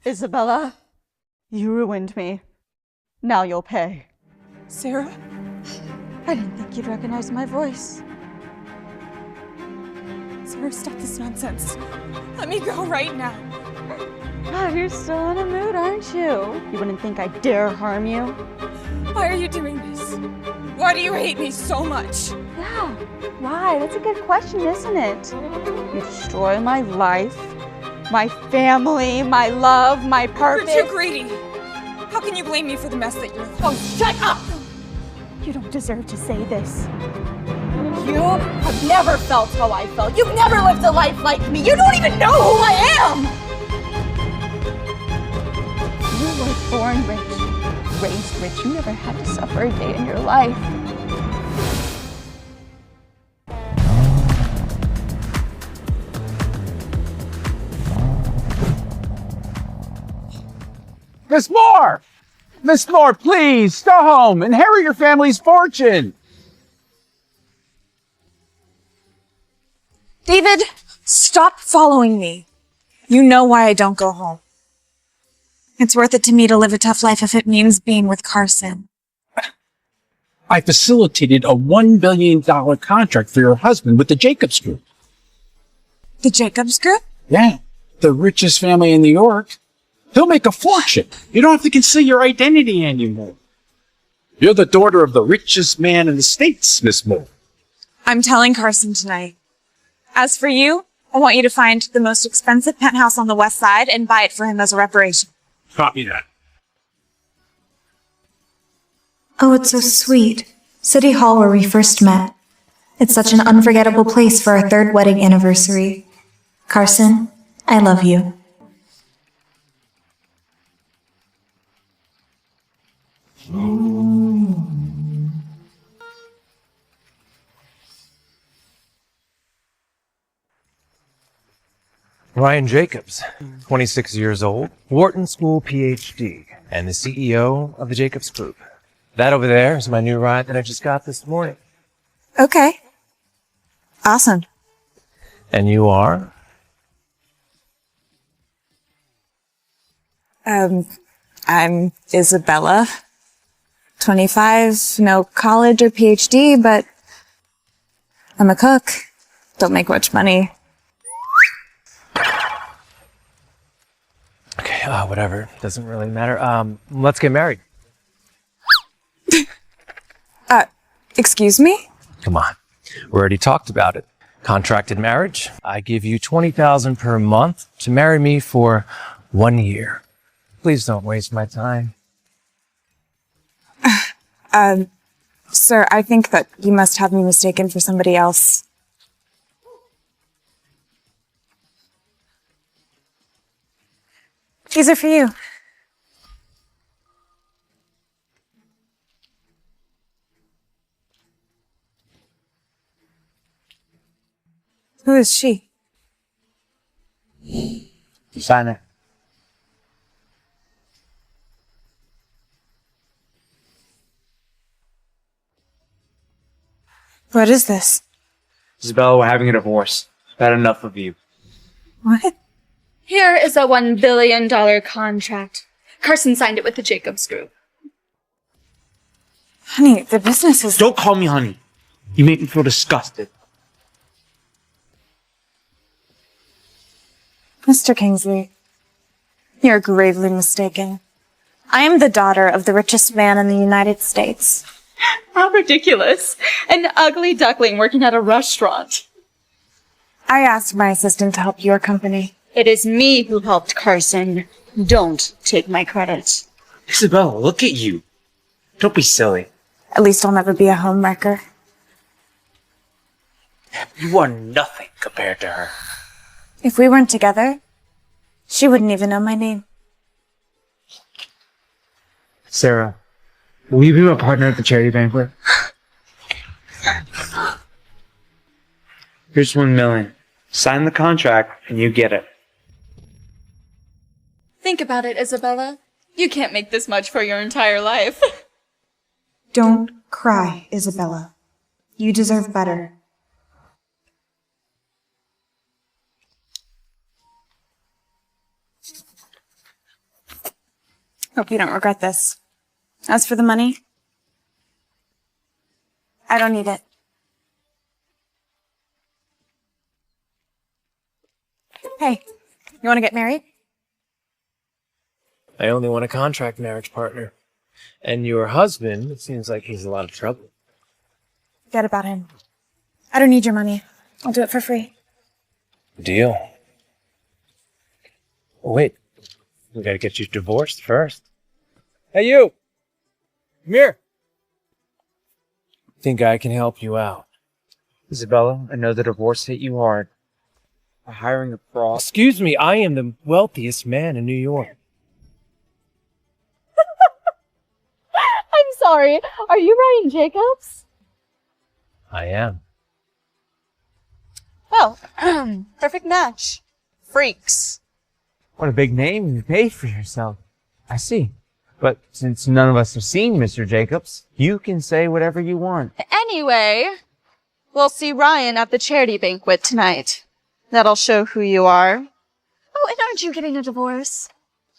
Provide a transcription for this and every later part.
Isabella, you ruined me. Now you'll pay. Sarah? I didn't think you'd recognize my voice. Sarah, stop this nonsense. Let me go right now. God, you're still in a mood, aren't you? You wouldn't think I'd dare harm you? Why are you doing this? Why do you hate me so much? Yeah, why? That's a good question, isn't it? You destroy my life, my family, my love, my purpose. You're too greedy. How can you blame me for the mess that you're in? Oh, shut up! You don't deserve to say this. You have never felt how I felt. You've never lived a life like me. You don't even know who I am! You were born rich, raised rich. You never had to suffer a day in your life. Miss Moore! Miss Moore, please, go home. Inherit your family's fortune. David, stop following me. You know why I don't go home. It's worth it to me to live a tough life if it means being with Carson. I facilitated a $1 billion contract for your husband with the Jacobs Group. The Jacobs Group? Yeah, the richest family in New York. He'll make a fortune. You don't have to conceal your identity anymore. You're the daughter of the richest man in the States, Miss Moore. I'm telling Carson tonight. As for you, I want you to find the most expensive penthouse on the west side and buy it for him as a reparation. Copy that. Oh, it's so sweet. City Hall where we first met. It's such an unforgettable place for our third wedding anniversary. Carson, I love you. Ryan Jacobs, 26 years old, Wharton School PhD, and the CEO of the Jacobs Group. That over there is my new ride that I just got this morning. Okay. Awesome. And you are? I'm Isabella. 25, no college or PhD, but I'm a cook. Don't make much money. Okay, whatever. Doesn't really matter. Let's get married. Excuse me? Come on. We already talked about it. Contracted marriage. I give you $20,000 per month to marry me for 1 year. Please don't waste my time. Sir, I think that you must have me mistaken for somebody else. These are for you. Who is she? Sign it. What is this? Isabella, we're having a divorce. I've had enough of you. What? Here is a $1 billion contract. Carson signed it with the Jacobs Group. Honey, the business is... Don't call me honey. You make me feel disgusted. Mr. Kingsley, you're gravely mistaken. I am the daughter of the richest man in the United States. How ridiculous. An ugly duckling working at a restaurant. I asked my assistant to help your company. It is me who helped Carson. Don't take my credit. Isabella, look at you. Don't be silly. At least I'll never be a homewrecker. You are nothing compared to her. If we weren't together, she wouldn't even know my name. Sarah, will you be my partner at the charity banquet? Here's $1 million. Sign the contract and you get it. Think about it, Isabella. You can't make this much for your entire life. Don't cry, Isabella. You deserve better. Hope you don't regret this. As for the money, I don't need it. Hey, you want to get married? I only want a contract marriage partner. And your husband, it seems like he's in a lot of trouble. Forget about him. I don't need your money. I'll do it for free. Deal. Oh, wait. We gotta get you divorced first. Hey, you! Come here! Think I can help you out. Isabella, I know the divorce hit you hard. By hiring a fraud. Excuse me, I am the wealthiest man in New York. I'm sorry. Are you Ryan Jacobs? I am. Oh, perfect match. Freaks. What a big name you paid for yourself. I see. But since none of us have seen Mr. Jacobs, you can say whatever you want. Anyway, we'll see Ryan at the charity banquet tonight. That'll show who you are. Oh, and aren't you getting a divorce?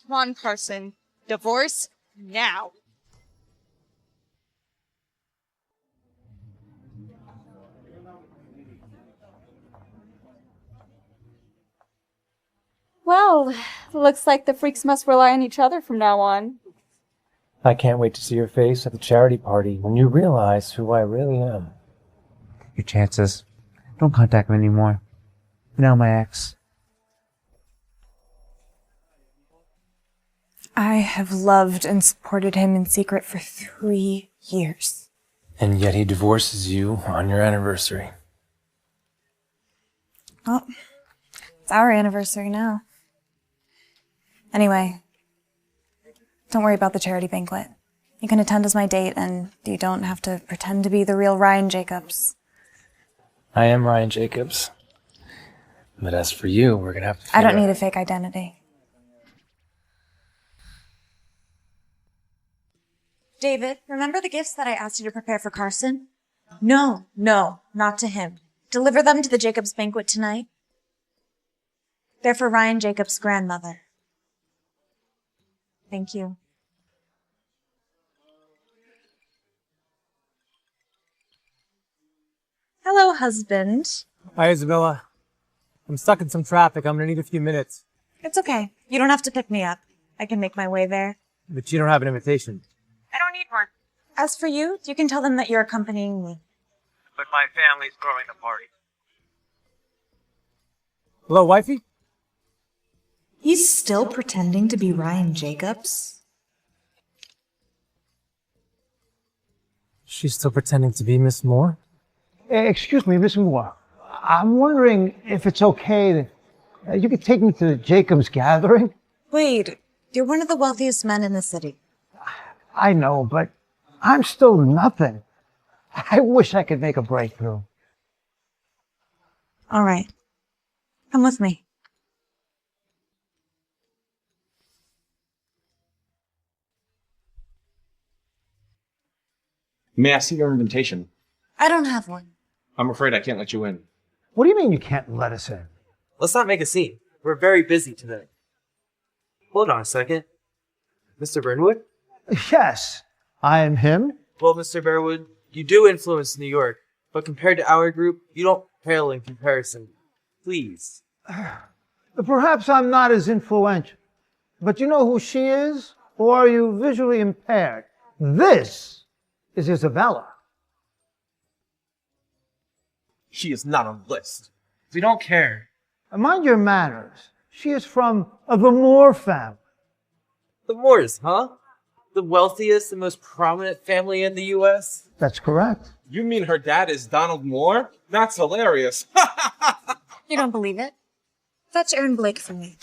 Come on, Carson. Divorce now. Well, looks like the freaks must rely on each other from now on. I can't wait to see your face at the charity party when you realize who I really am. Your chances. Don't contact me anymore. You're now my ex. I have loved and supported him in secret for 3 years. And yet he divorces you on your anniversary. Well, it's our anniversary now. Anyway, don't worry about the charity banquet. You can attend as my date, and you don't have to pretend to be the real Ryan Jacobs. I am Ryan Jacobs. But as for you, we're gonna have to I don't figure need out- a fake identity. David, remember the gifts that I asked you to prepare for Carson? No, not to him. Deliver them to the Jacobs banquet tonight. They're for Ryan Jacobs' grandmother. Thank you. Hello, husband. Hi, Isabella. I'm stuck in some traffic. I'm gonna need a few minutes. It's okay. You don't have to pick me up. I can make my way there. But you don't have an invitation. I don't need one. As for you, you can tell them that you're accompanying me. But my family's throwing the party. Hello, wifey? He's still pretending to be Ryan Jacobs? She's still pretending to be Miss Moore? Excuse me, Miss Moore. I'm wondering if it's okay that you could take me to the Jacobs gathering. Wade, you're one of the wealthiest men in the city. I know, but I'm still nothing. I wish I could make a breakthrough. All right. Come with me. May I see your invitation? I don't have one. I'm afraid I can't let you in. What do you mean you can't let us in? Let's not make a scene. We're very busy today. Hold on a second. Mr. Burnwood? Yes, I am him. Well, Mr. Burnwood, you do influence New York, but compared to our group, you don't pale in comparison. Please. Perhaps I'm not as influential. But you know who she is? Or are you visually impaired? This is Isabella. She is not on the list. We don't care. Mind your manners. She is from the Moore family. The Moores, huh? The wealthiest and most prominent family in the U.S.? That's correct. You mean her dad is Donald Moore? That's hilarious. You don't believe it? Fetch Aaron Blake for me.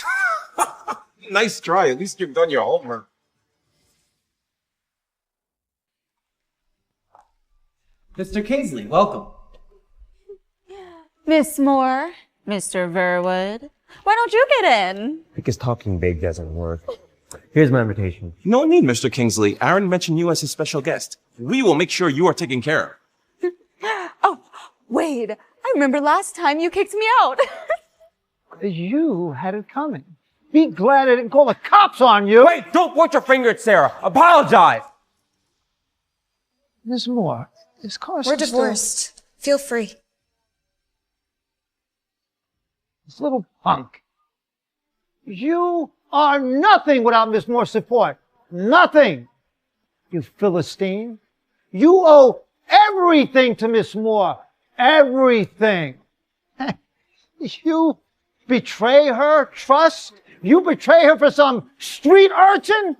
Nice try. At least you've done your homework. Mr. Kingsley, welcome. Miss Moore, Mr. Verwood, why don't you get in? Because talking big doesn't work. Here's my invitation. No need, Mr. Kingsley. Aaron mentioned you as his special guest. We will make sure you are taken care of. Oh, Wade, I remember last time you kicked me out. You had it coming. Be glad I didn't call the cops on you. Wait, don't point your finger at Sarah. Apologize. Miss Moore, is Carson We're divorced. Feel free. This little punk. You are nothing without Miss Moore's support. Nothing. You Philistine. You owe everything to Miss Moore. Everything. You betray her trust? You betray her for some street urchin?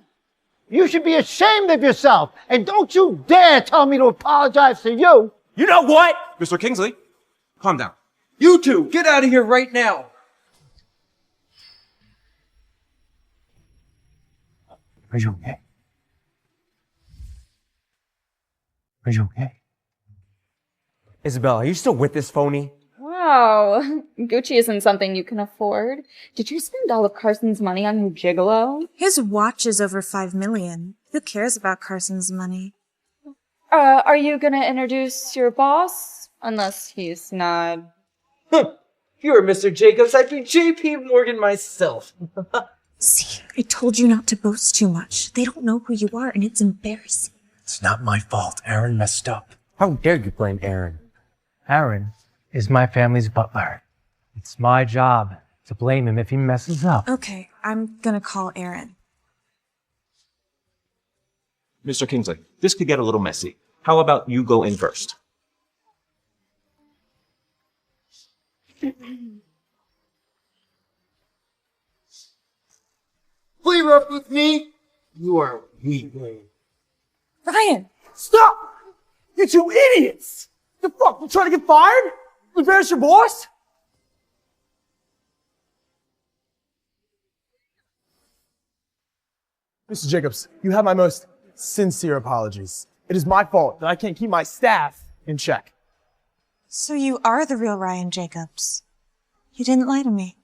You should be ashamed of yourself. And don't you dare tell me to apologize to you. You know what? Mr. Kingsley, calm down. You two, get out of here right now. Are you okay? Are you okay? Isabel, are you still with this phony? Wow, Gucci isn't something you can afford. Did you spend all of Carson's money on your gigolo? His watch is over $5 million. Who cares about Carson's money? Are you gonna introduce your boss? Unless he's not. You're Mr. Jacobs. I'd be JP Morgan myself. See, I told you not to boast too much. They don't know who you are, and it's embarrassing. It's not my fault. Aaron messed up. How dare you blame Aaron? Aaron is my family's butler. It's my job to blame him if he messes up. Okay, I'm gonna call Aaron. Mr. Kingsley, this could get a little messy. How about you go in first? Leave up with me. You are weak. Ryan! Stop! You two idiots! The fuck? You trying to get fired? Embarrass your boss? Mr. Jacobs, you have my most sincere apologies. It is my fault that I can't keep my staff in check. So you are the real Ryan Jacobs. You didn't lie to me.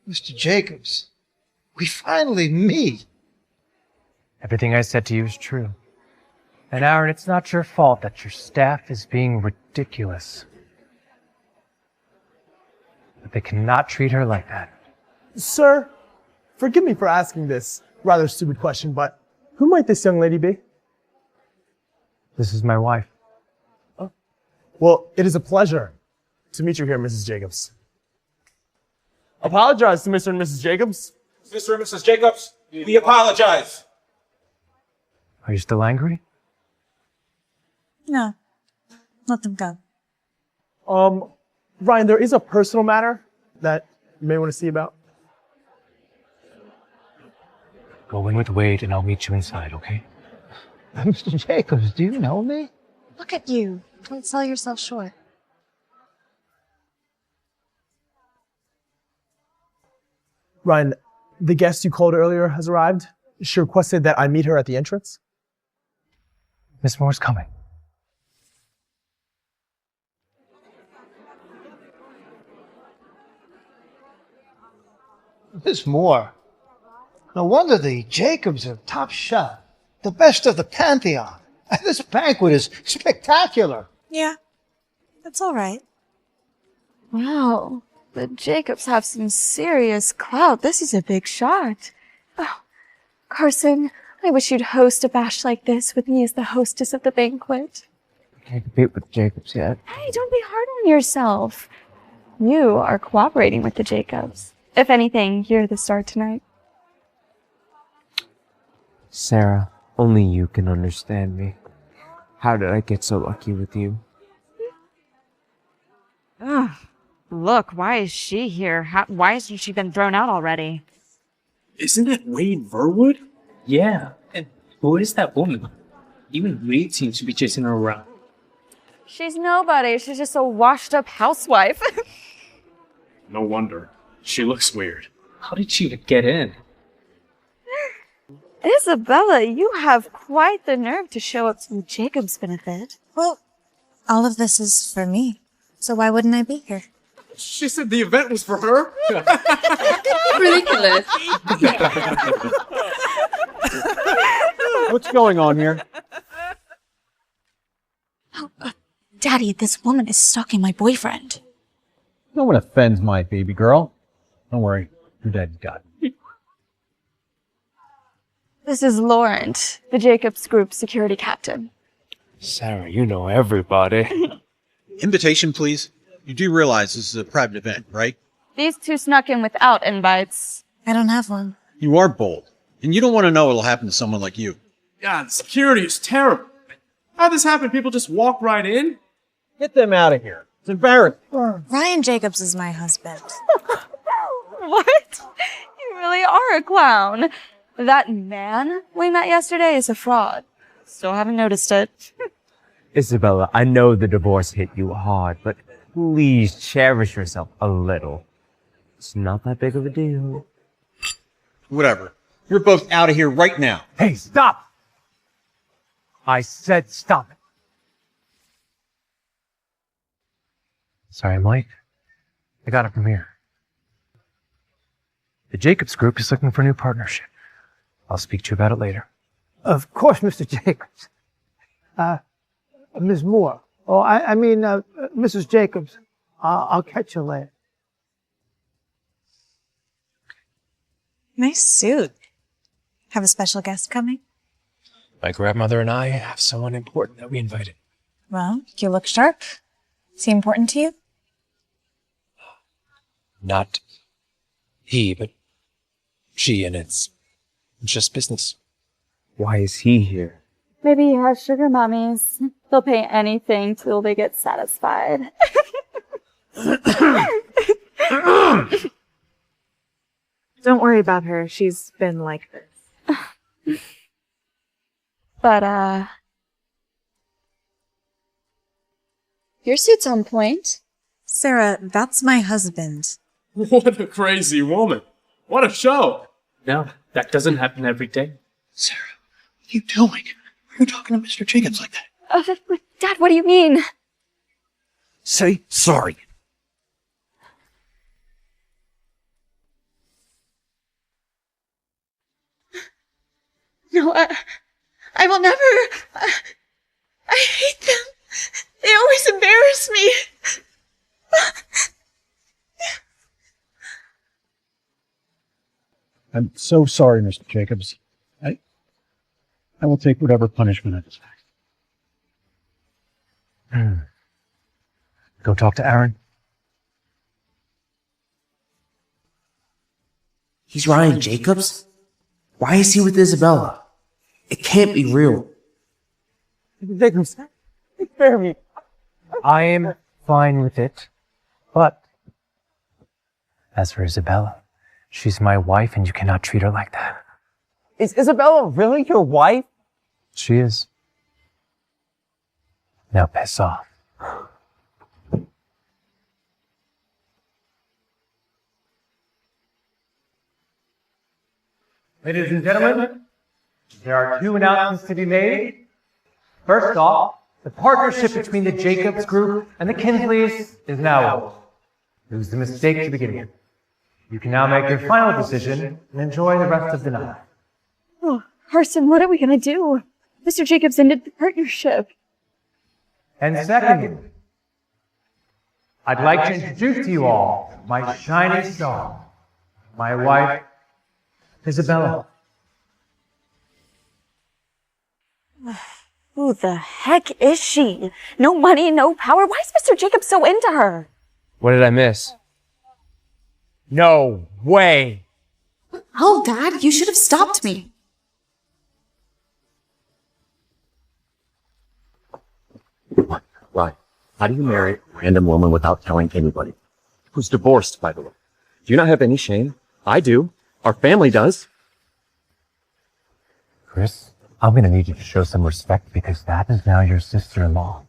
Mr. Jacobs, we finally meet. Everything I said to you is true. And Aaron, it's not your fault that your staff is being ridiculous. But they cannot treat her like that. Sir, forgive me for asking this rather stupid question, but who might this young lady be? This is my wife. Oh. Well, it is a pleasure to meet you here, Mrs. Jacobs. Apologize to Mr. and Mrs. Jacobs. Mr. and Mrs. Jacobs, we apologize. Are you still angry? No. Let them go. Ryan, there is a personal matter that you may want to see about. Go in with Wade and I'll meet you inside, okay? Mr. Jacobs, do you know me? Look at you. Don't sell yourself short. Ryan, the guest you called earlier has arrived. She requested that I meet her at the entrance. Miss Moore's coming. Miss Moore. No wonder the Jacobs are top shot. The best of the pantheon. This banquet is spectacular. Yeah. That's all right. Wow, the Jacobs have some serious clout. This is a big shot. Oh, Carson, I wish you'd host a bash like this with me as the hostess of the banquet. I can't compete with Jacobs yet. Hey, don't be hard on yourself. You are cooperating with the Jacobs. If anything, you're the star tonight. Sarah, only you can understand me. How did I get so lucky with you? Ugh. Look, why is she here? Why hasn't she been thrown out already? Isn't that Wade Verwood? Yeah, and who is that woman? Even Wade seems to be chasing her around. She's nobody. She's just a washed-up housewife. No wonder. She looks weird. How did she even get in? Isabella, you have quite the nerve to show up to Jacob's benefit. Well, all of this is for me. So why wouldn't I be here? She said the event was for her. Ridiculous. What's going on here? Daddy, this woman is stalking my boyfriend. No one offends my baby girl. Don't worry, dead God. This is Laurent, the Jacobs Group security captain. Sarah, you know everybody. Invitation, please. You do realize this is a private event, right? These two snuck in without invites. I don't have one. You are bold, and you don't want to know what'll happen to someone like you. God, security is terrible. How'd this happen? People just walk right in? Get them out of here. It's embarrassing. Ryan Jacobs is my husband. What? You really are a clown. That man we met yesterday is a fraud. Still haven't noticed it. Isabella, I know the divorce hit you hard, but please cherish yourself a little. It's not that big of a deal. Whatever. You're both out of here right now. Hey, stop! I said stop. Sorry, Mike. I got it from here. The Jacobs Group is looking for a new partnership. I'll speak to you about it later. Of course, Mr. Jacobs. Ms. Moore. Oh, I mean, Mrs. Jacobs. I'll catch you later. Nice suit. Have a special guest coming? My grandmother and I have someone important that we invited. Well, you look sharp. Is he important to you? Not he, but she, and it's just business. Why is he here? Maybe he has sugar mummies. They'll pay anything till they get satisfied. Don't worry about her. She's been like this. But, your suit's on point. Sarah, that's my husband. What a crazy woman. What a show. No, that doesn't happen every day. Sarah, what are you doing? Why are you talking to Mr. Jacobs like that? Dad, what do you mean? Say sorry. No, I will never. I hate them. They always embarrass me. I'm so sorry, Mr. Jacobs. I will take whatever punishment I decide. Go talk to Aaron. He's Ryan Jacobs? Why is he with Isabella? It can't be real. Jacobs, spare me. I am fine with it, but as for Isabella, she's my wife and you cannot treat her like that. Is Isabella really your wife? She is. Now piss off. Ladies and gentlemen, there are two announcements to be made. First off, the partnership between the Jacobs Group and the Kinsleys is now over. It was a mistake to begin with. You can now make your final decision and enjoy the rest of the night. Oh, Carson, what are we gonna do? Mr. Jacobs ended the partnership. And secondly, I'd like to introduce to you all my shining star, my wife, Isabella. Who the heck is she? No money, no power. Why is Mr. Jacobs so into her? What did I miss? No way! Oh, Dad, you should have stopped me. Why? How do you marry a random woman without telling anybody? Who's divorced, by the way. Do you not have any shame? I do. Our family does. Chris, I'm gonna need you to show some respect because that is now your sister-in-law.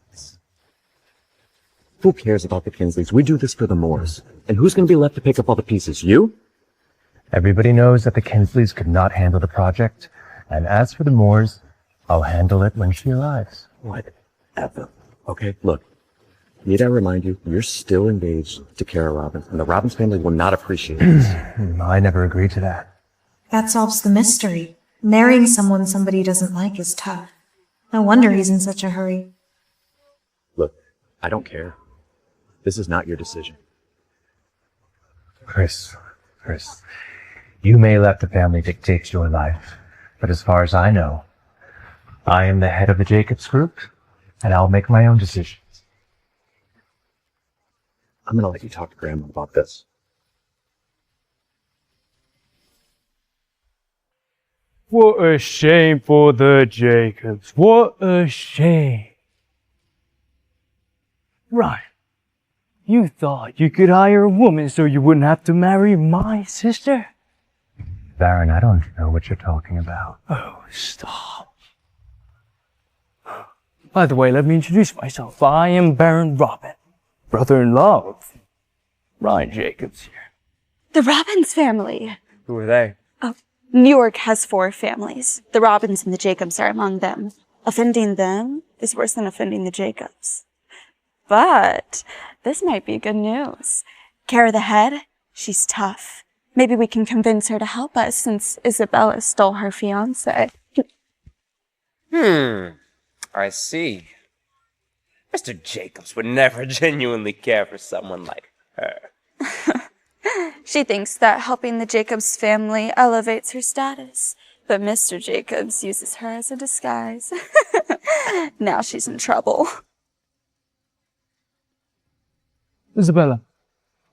Who cares about the Kinsleys? We do this for the Moores. And who's going to be left to pick up all the pieces? You? Everybody knows that the Kinsleys could not handle the project, and as for the Moores, I'll handle it when she arrives. Whatever. Okay, look. Need I remind you, you're still engaged to Kara Robbins, and the Robbins family will not appreciate this. I never agreed to that. That solves the mystery. Marrying someone somebody doesn't like is tough. No wonder he's in such a hurry. Look, I don't care. This is not your decision. Chris, Chris, you may let the family dictate your life, but as far as I know, I am the head of the Jacobs group, and I'll make my own decisions. I'm gonna let you talk to Grandma about this. What a shame for the Jacobs. What a shame. Right. You thought you could hire a woman so you wouldn't have to marry my sister? Baron, I don't know what you're talking about. Oh, stop. By the way, let me introduce myself. I am Baron Robin, brother-in-law of Ryan Jacobs here. The Robbins family. Who are they? Oh, New York has 4 families. The Robins and the Jacobs are among them. Offending them is worse than offending the Jacobs. But this might be good news. Kara the head, she's tough. Maybe we can convince her to help us since Isabella stole her fiancé. I see. Mr. Jacobs would never genuinely care for someone like her. She thinks that helping the Jacobs family elevates her status. But Mr. Jacobs uses her as a disguise. Now she's in trouble. Isabella,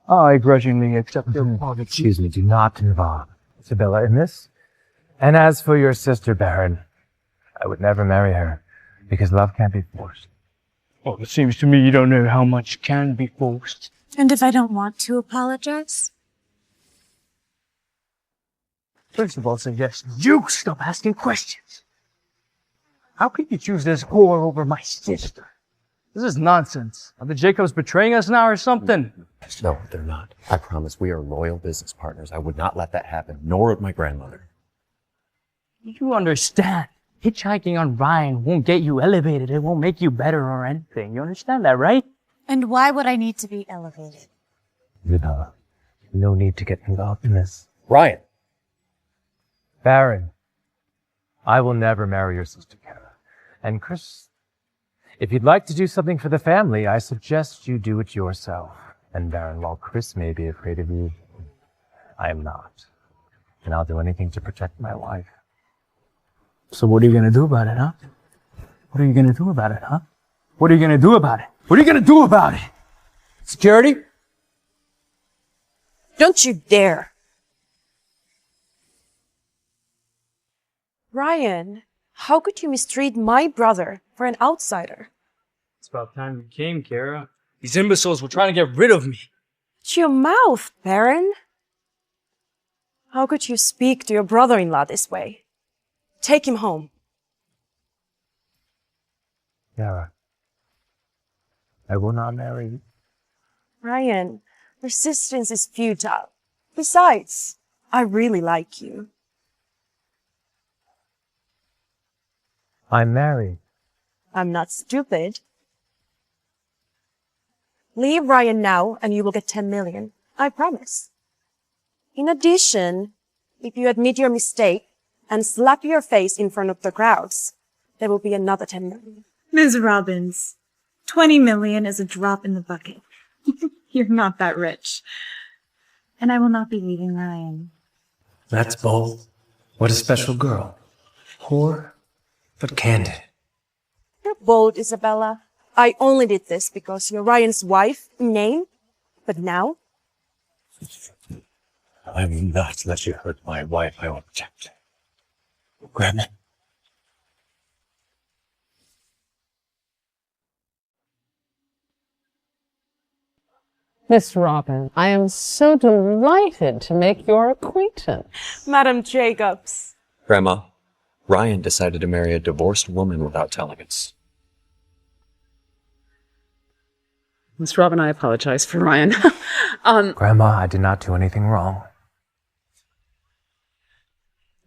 I grudgingly accept your apology. Excuse me, do not involve Isabella in this. And as for your sister, Baron, I would never marry her, because love can't be forced. Well, it seems to me you don't know how much can be forced. And if I don't want to apologize? First of all, suggest you stop asking questions. How could you choose this whore over my sister? This is nonsense. Are the Jacobs betraying us now or something? No, they're not. I promise we are loyal business partners. I would not let that happen, nor would my grandmother. You understand. Hitchhiking on Ryan won't get you elevated. It won't make you better or anything. You understand that, right? And why would I need to be elevated? Isabella, no need to get involved in this. Ryan! Baron, I will never marry your sister, Kara. And Chris, if you'd like to do something for the family, I suggest you do it yourself. And Baron, while Chris may be afraid of you, I am not. And I'll do anything to protect my wife. So what are you gonna do about it, huh? What are you gonna do about it, huh? What are you gonna do about it? What are you gonna do about it? Security? Don't you dare. Ryan, how could you mistreat my brother for an outsider? It's about time you came, Kara. These imbeciles were trying to get rid of me. Shut your mouth, Baron. How could you speak to your brother-in-law this way? Take him home. Kara, I will not marry you. Ryan, resistance is futile. Besides, I really like you. I'm married. I'm not stupid. Leave Ryan now and you will get 10 million. I promise. In addition, if you admit your mistake and slap your face in front of the crowds, there will be another 10 million. Ms. Robbins, 20 million is a drop in the bucket. You're not that rich. And I will not be leaving Ryan. That's bold. What a special girl. Poor, but candid. You're bold, Isabella. I only did this because you're Ryan's wife in name. But now? I will not let you hurt my wife. I will protect her. Grandma. Miss Robin, I am so delighted to make your acquaintance. Madam Jacobs. Grandma, Ryan decided to marry a divorced woman without telling us. Miss Robin, I apologize for Ryan. Grandma, I did not do anything wrong.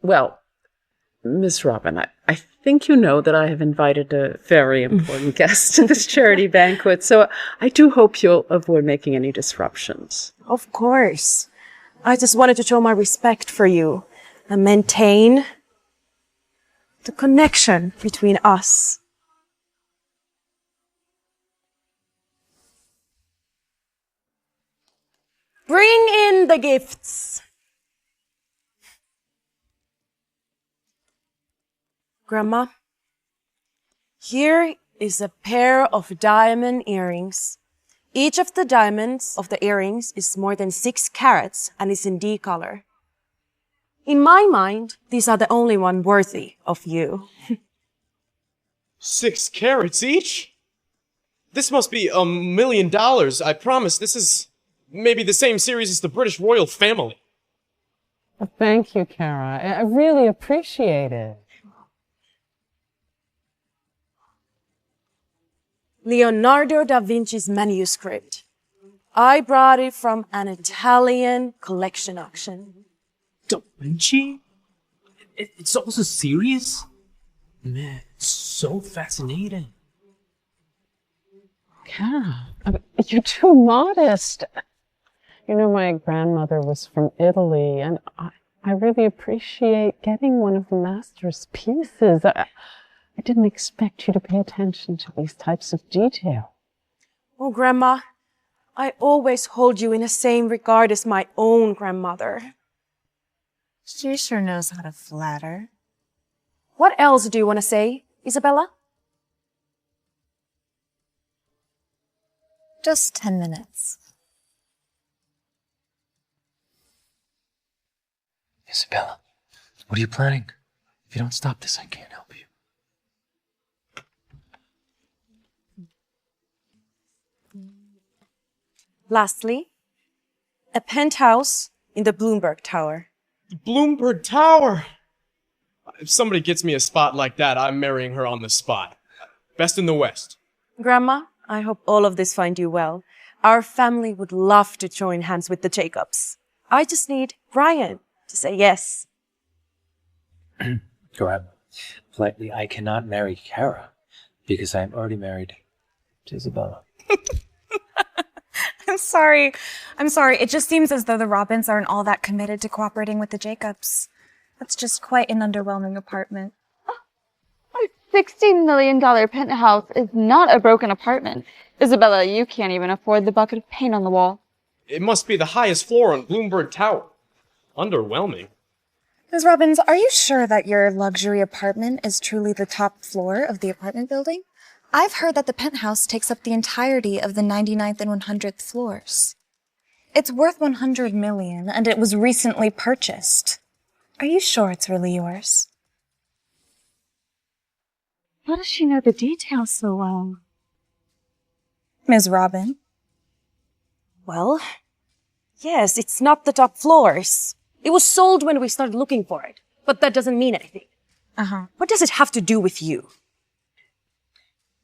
Well, Miss Robin, I think you know that I have invited a very important guest to this charity banquet, so I do hope you'll avoid making any disruptions. Of course. I just wanted to show my respect for you and maintain the connection between us. Bring in the gifts. Grandma, here is a pair of diamond earrings. Each of the diamonds of the earrings is more than 6 carats and is in D color. In my mind, these are the only one worthy of you. 6 carats each? This must be $1 million. I promise this is maybe the same series as the British royal family. Thank you, Kara. I really appreciate it. Leonardo da Vinci's manuscript. I brought it from an Italian collection auction. Da Vinci? It's also serious? Man, it's so fascinating. Kara, you're too modest. You know, my grandmother was from Italy, and I really appreciate getting one of the master's pieces. I didn't expect you to pay attention to these types of detail. Oh, Grandma, I always hold you in the same regard as my own grandmother. She sure knows how to flatter. What else do you want to say, Isabella? Just 10 minutes. Isabella, what are you planning? If you don't stop this, I can't help you. Lastly, a penthouse in the Bloomberg Tower. Bloomberg Tower! If somebody gets me a spot like that, I'm marrying her on the spot. Best in the West. Grandma, I hope all of this find you well. Our family would love to join hands with the Jacobs. I just need Brian to say yes. Grandma, politely, I cannot marry Kara because I am already married to Isabella. I'm sorry. It just seems as though the Robins aren't all that committed to cooperating with the Jacobs. That's just quite an underwhelming apartment. A $16 million penthouse is not a broken apartment. Isabella, you can't even afford the bucket of paint on the wall. It must be the highest floor on Bloomberg Tower. Underwhelming. Ms. Robbins, are you sure that your luxury apartment is truly the top floor of the apartment building? I've heard that the penthouse takes up the entirety of the 99th and 100th floors. It's worth $100 million, and it was recently purchased. Are you sure it's really yours? How does she know the details so well? Ms. Robin? Well, yes, it's not the top floors. It was sold when we started looking for it, but that doesn't mean anything. Uh-huh. What does it have to do with you?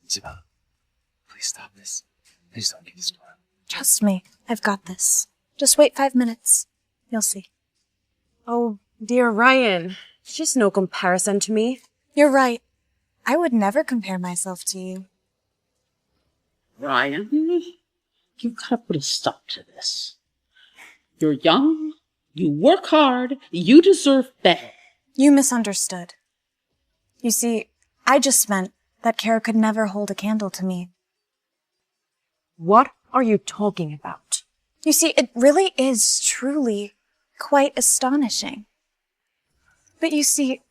Isabella, please stop this. Please don't get this door. Trust me, I've got this. Just wait 5 minutes. You'll see. Oh, dear Ryan, she's no comparison to me. You're right. I would never compare myself to you. Ryan, you've got to put a stop to this. You're young, you work hard, you deserve better. You misunderstood. You see, I just meant that Kara could never hold a candle to me. What are you talking about? You see, it really is truly quite astonishing. But you see,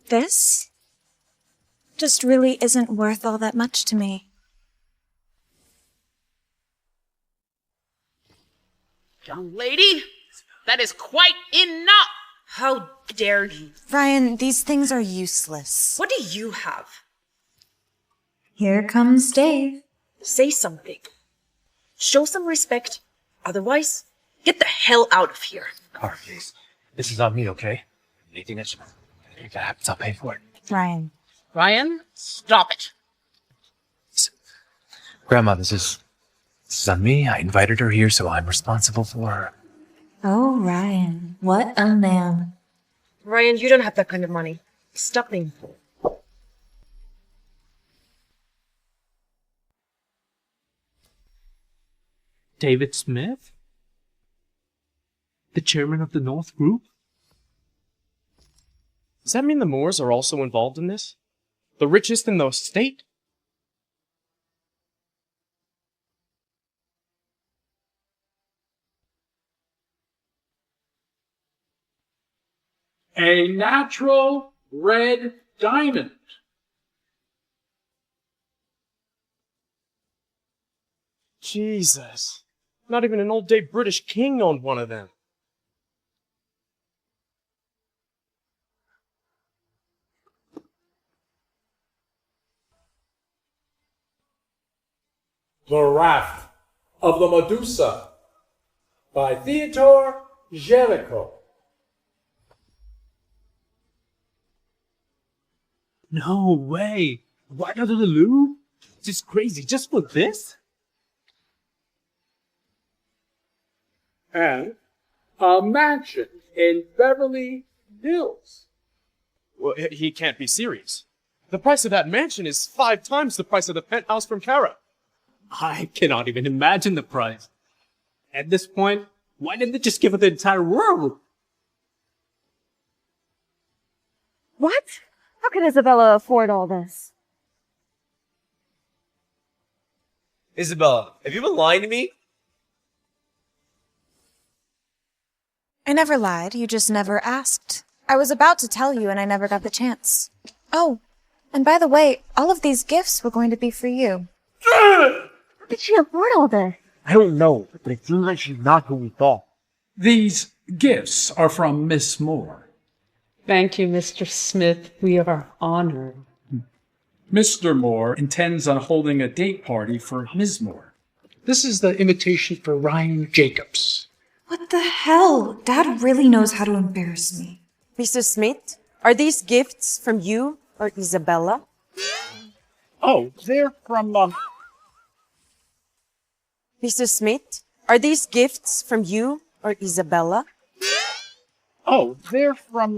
this just really isn't worth all that much to me. Young lady, that is quite enough. How dare you? Ryan, these things are useless. What do you have? Here comes Dave. Say something. Show some respect. Otherwise, get the hell out of here. Car, please. This is on me, okay? Anything that you gotta have to pay for it. Ryan. Ryan, stop it. Grandma, this is on me. I invited her here, so I'm responsible for her. Oh, Ryan, what a man. Ryan, you don't have that kind of money. Stop being a fool. David Smith? The chairman of the North Group? Does that mean the Moores are also involved in this? The richest in the state? A natural red diamond. Jesus. Not even an old-day British king owned one of them. The Raft of the Medusa by Theodore Jellicoe. No way. Right out of the Louvre? Just crazy. Just for this? And a mansion in Beverly Hills. Well, he can't be serious. The price of that mansion is 5 times the price of the penthouse from Kara. I cannot even imagine the price. At this point, why didn't they just give it the entire world? What? How could Isabella afford all this? Isabella, have you been lying to me? I never lied. You just never asked. I was about to tell you and I never got the chance. Oh, and by the way, all of these gifts were going to be for you. How did she afford all this? I don't know, but it seems like she's not who we thought. These gifts are from Miss Moore. Thank you, Mr. Smith. We are honored. Mr. Moore intends on holding a date party for Ms. Moore. This is the invitation for Ryan Jacobs. What the hell? Dad really knows how to embarrass me. Mr. Smith, are these gifts from you or Isabella? Oh, they're from, Mr. Smith, are these gifts from you or Isabella? Oh, they're from,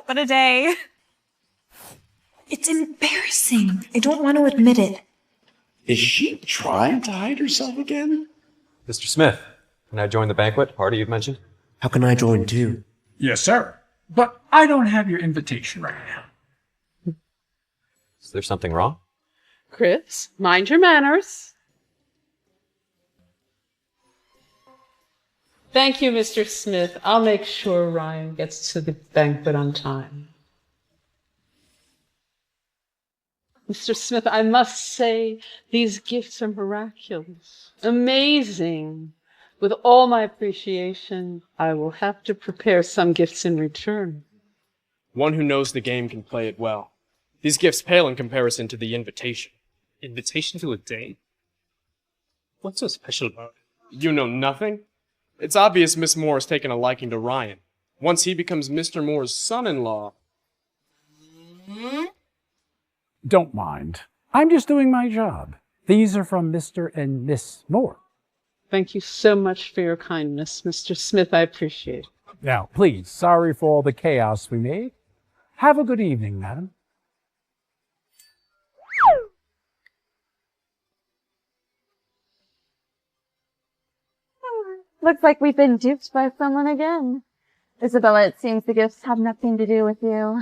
What a day. It's embarrassing. I don't want to admit it. Is she trying to hide herself again? Mr. Smith, can I join the banquet party you've mentioned? How can I join too? Yes, sir. But I don't have your invitation right now. Is there something wrong? Chris, mind your manners. Thank you, Mr. Smith. I'll make sure Ryan gets to the banquet on time. Mr. Smith, I must say these gifts are miraculous, amazing. With all my appreciation, I will have to prepare some gifts in return. One who knows the game can play it well. These gifts pale in comparison to the invitation. Invitation to a date? What's so special about it? You know nothing? It's obvious Miss Moore has taken a liking to Ryan. Once he becomes Mr. Moore's son-in-law. Don't mind. I'm just doing my job. These are from Mr. and Miss Moore. Thank you so much for your kindness, Mr. Smith. I appreciate it. Now, please, sorry for all the chaos we made. Have a good evening, madam. Looks like we've been duped by someone again. Isabella, it seems the gifts have nothing to do with you.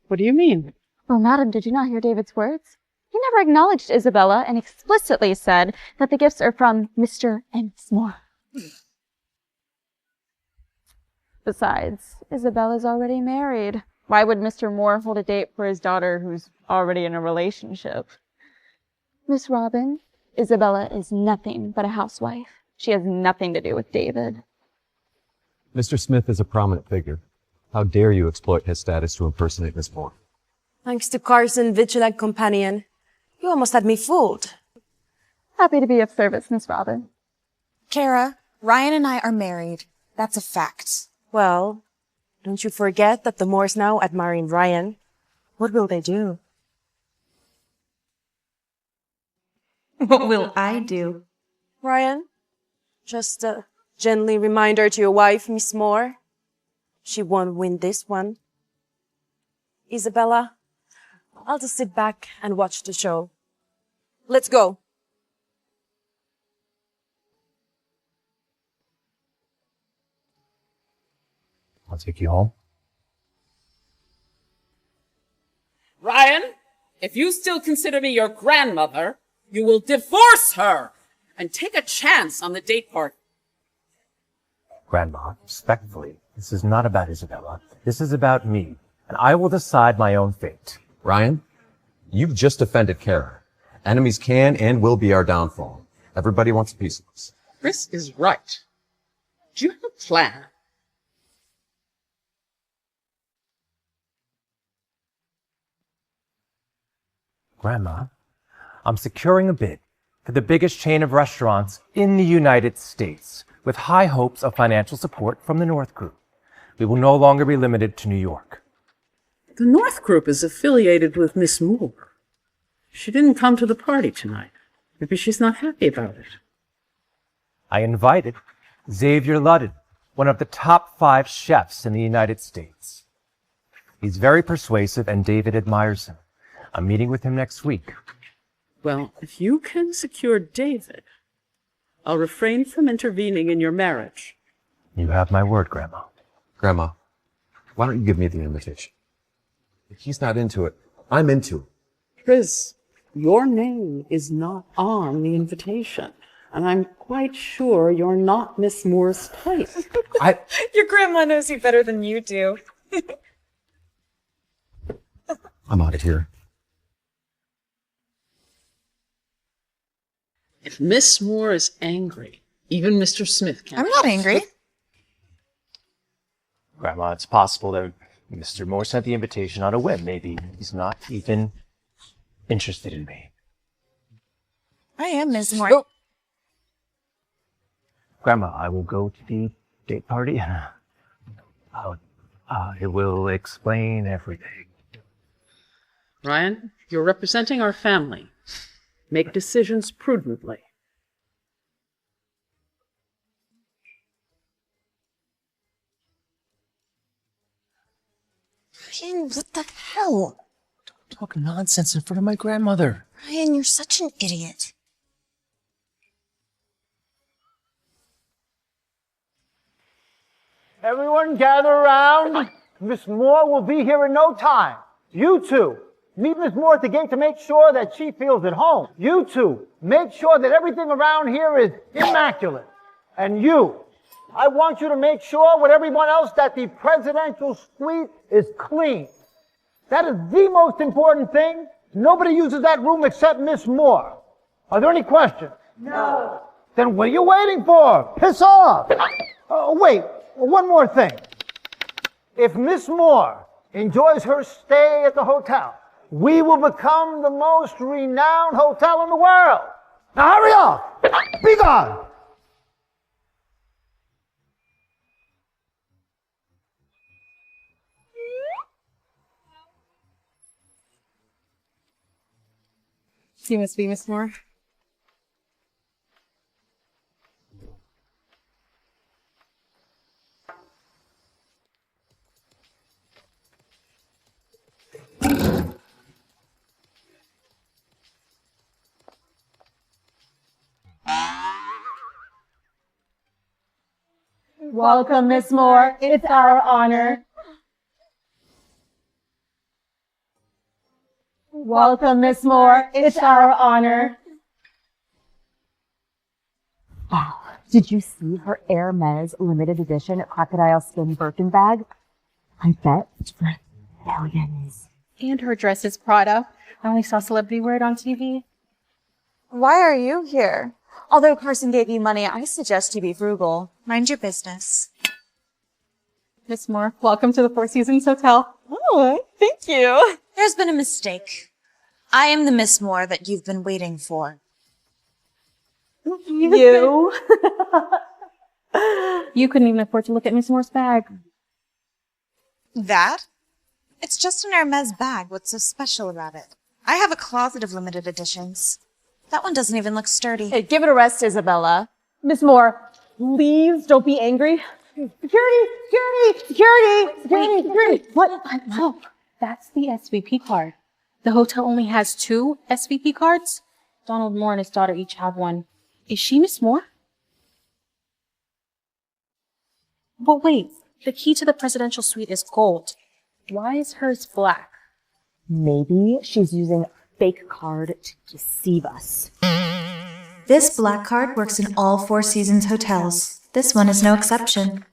What do you mean? Well, madam, did you not hear David's words? He never acknowledged Isabella and explicitly said that the gifts are from Mr. and Miss Moore. Besides, Isabella's already married. Why would Mr. Moore hold a date for his daughter who's already in a relationship? Miss Robin, Isabella is nothing but a housewife. She has nothing to do with David. Mr. Smith is a prominent figure. How dare you exploit his status to impersonate Miss Moore? Thanks to Carson, vigilant companion. You almost had me fooled. Happy to be of service, Miss Robin. Kara, Ryan and I are married. That's a fact. Well, don't you forget that the Moores now admiring Ryan. What will they do? What will I do? Ryan, just a gently reminder to your wife, Miss Moore. She won't win this one. Isabella, I'll just sit back and watch the show. Let's go. I'll take you home. Ryan, if you still consider me your grandmother, you will divorce her and take a chance on the date part. Grandma, respectfully, this is not about Isabella. This is about me, and I will decide my own fate. Ryan, you've just offended Kara. Enemies can and will be our downfall. Everybody wants a piece of us. Chris is right. Do you have a plan? Grandma, I'm securing a bid for the biggest chain of restaurants in the United States, with high hopes of financial support from the North Group. We will no longer be limited to New York. The North Group is affiliated with Miss Moore. She didn't come to the party tonight. Maybe she's not happy about it. I invited Xavier Ludden, one of the top 5 chefs in the United States. He's very persuasive and David admires him. I'm meeting with him next week. Well, if you can secure David, I'll refrain from intervening in your marriage. You have my word, Grandma. Grandma, why don't you give me the invitation? If he's not into it, I'm into it. Chris, your name is not on the invitation, and I'm quite sure you're not Miss Moore's type. Your grandma knows you better than you do. I'm out of here. If Miss Moore is angry, even Mr. Smith can't. I'm not angry. Grandma, it's possible that Mr. Moore sent the invitation on a whim. Maybe he's not even interested in me. I am Ms. Moore. Oh. Grandma, I will go to the date party and it will explain everything. Ryan, you're representing our family. Make decisions prudently. Ryan, what the hell? Don't talk nonsense in front of my grandmother. Ryan, you're such an idiot. Everyone gather around. Miss Moore will be here in no time. You two, meet Miss Moore at the gate to make sure that she feels at home. You two, make sure that everything around here is immaculate. And you, I want you to make sure with everyone else that the presidential suite is clean. That is the most important thing. Nobody uses that room except Miss Moore. Are there any questions? No. Then what are you waiting for? Piss off. Wait, one more thing. If Miss Moore enjoys her stay at the hotel, we will become the most renowned hotel in the world. Now hurry up! Be gone! You must be Miss Moore. Welcome, Miss Moore. It's our honor. Welcome, Miss Moore. It's our honor. Wow. Did you see her Hermes limited edition crocodile skin Birkin bag? I bet it's worth millions. And her dress is Prada. I only saw celebrity wear it on TV. Why are you here? Although Carson gave you money, I suggest you be frugal. Mind your business. Miss Moore, welcome to the Four Seasons Hotel. Oh, thank you. There's been a mistake. I am the Miss Moore that you've been waiting for. You? You couldn't even afford to look at Miss Moore's bag. That? It's just an Hermes bag. What's so special about it? I have a closet of limited editions. That one doesn't even look sturdy. Hey, give it a rest, Isabella. Miss Moore, please don't be angry. Security! What? Look, that's the SVP card. The hotel only has 2 SVP cards. Donald Moore and his daughter each have one. Is she Miss Moore? But wait, the key to the presidential suite is gold. Why is hers black? Maybe she's using a fake card to deceive us. This black card works in all Four Seasons hotels. This one is no exception.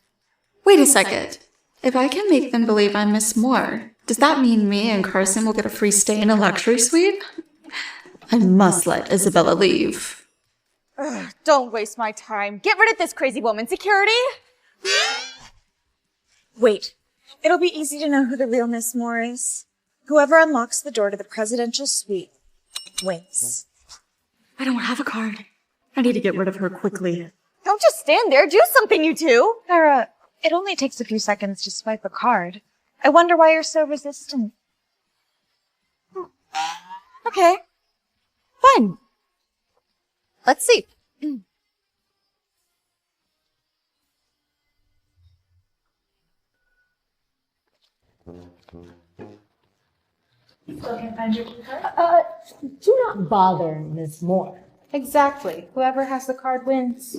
Wait a second. If I can make them believe I'm Miss Moore, does that mean me and Carson will get a free stay in a luxury suite? I must let Isabella leave. Ugh, don't waste my time. Get rid of this crazy woman. Security? Wait. It'll be easy to know who the real Miss Moore is. Whoever unlocks the door to the presidential suite wins. I don't have a card. I need to get rid of her quickly. Don't just stand there. Do something, you two. Clara, it only takes a few seconds to swipe a card. I wonder why you're so resistant. Okay. Fine. Let's see. Still can't find your key card? Do not bother, Miss Moore. Exactly. Whoever has the card wins.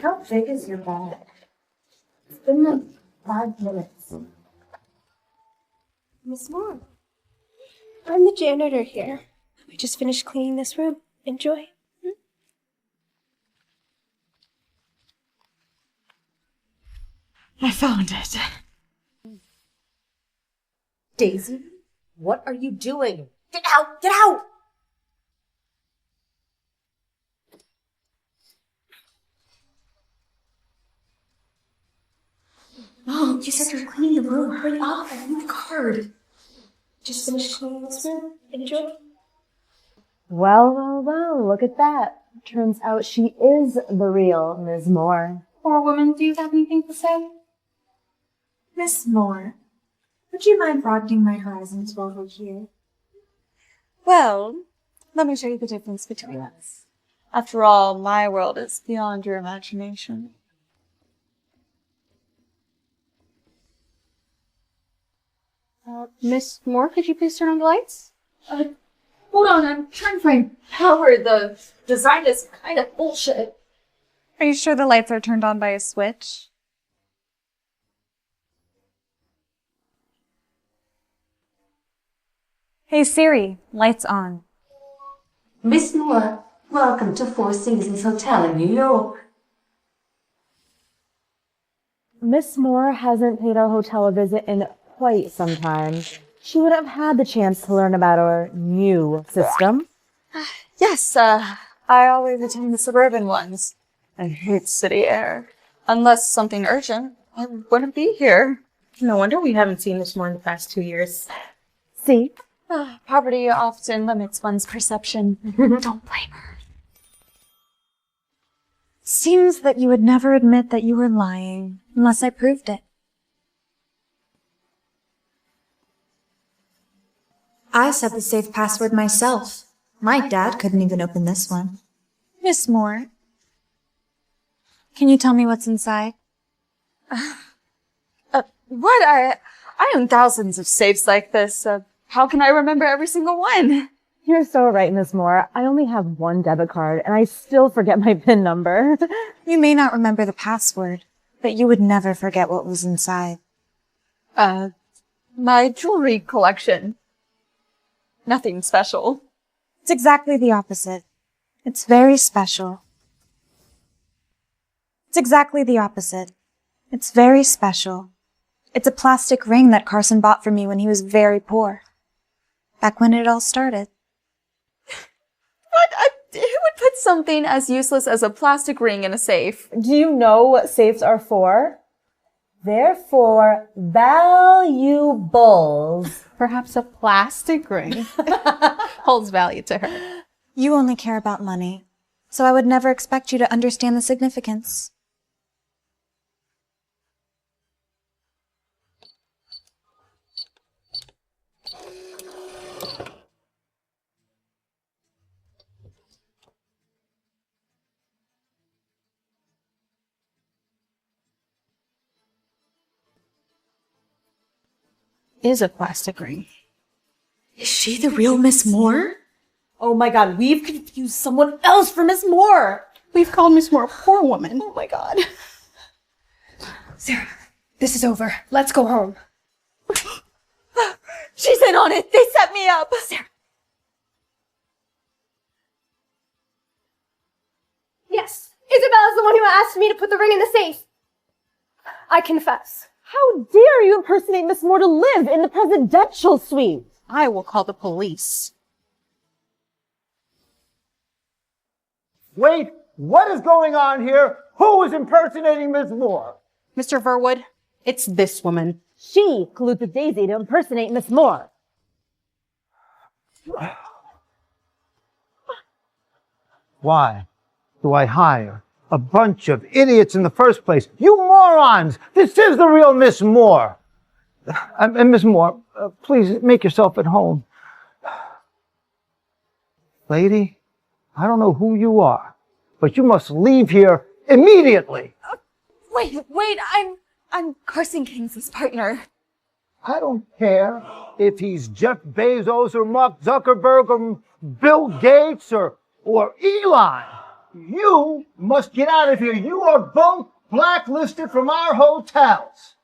How big is your bag? It's been like 5 minutes. Miss Moore, I'm the janitor here. We just finished cleaning this room. Enjoy. I found it. Daisy, what are you doing? Get out! Get out! Mom, you said you're cleaning the room. Hurry up, I need the card. Just finished cleaning this room. Enjoy. Well, look at that. Turns out she is the real Ms. Moore. Poor woman, do you have anything to say? Miss Moore, would you mind broadening my horizons while we're here? Well, let me show you the difference between us. After all, my world is beyond your imagination. Miss Moore, could you please turn on the lights? Hold on, I'm trying to find power. The design is kind of bullshit. Are you sure the lights are turned on by a switch? Hey Siri, lights on. Miss Moore, welcome to Four Seasons Hotel in New York. Miss Moore hasn't paid our hotel a visit in quite some time. She would have had the chance to learn about our new system. Yes, I always attend the suburban ones. I hate city air. Unless something urgent, I wouldn't be here. No wonder we haven't seen Miss Moore in the past 2 years. See? Poverty often limits one's perception. Don't blame her. Seems that you would never admit that you were lying unless I proved it. I set the safe password myself. My dad couldn't even open this one. Miss Moore, can you tell me what's inside? What? I own thousands of safes like this. How can I remember every single one? You're so right, Miss Moore. I only have one debit card, and I still forget my PIN number. You may not remember the password, but you would never forget what was inside. My jewelry collection. Nothing special. It's exactly the opposite. It's very special. It's exactly the opposite. It's very special. It's a plastic ring that Carson bought for me when he was very poor. Back when it all started. What? Who would put something as useless as a plastic ring in a safe? Do you know what safes are for? They're for valuables. Perhaps a plastic ring holds value to her. You only care about money, so I would never expect you to understand the significance. Is a plastic ring. Is she the real Miss Moore? Oh my god, we've confused someone else for Miss Moore! We've called Miss Moore a poor woman. Oh my god. Sarah, this is over. Let's go home. She's in on it. They set me up. Sarah, Yes, Isabella's the one who asked me to put the ring in the safe. I confess. How dare you impersonate Miss Moore to live in the presidential suite? I will call the police. Wait, what is going on here? Who is impersonating Miss Moore? Mr. Verwood, it's this woman. She colludes with Daisy to impersonate Miss Moore. Why do I hire a bunch of idiots in the first place? You morons! This is the real Miss Moore. And Miss Moore, please make yourself at home. Lady, I don't know who you are, but you must leave here immediately. Wait, I'm Carson Kingsley's partner. I don't care if he's Jeff Bezos or Mark Zuckerberg or Bill Gates or Elon. You must get out of here. You are both blacklisted from our hotels.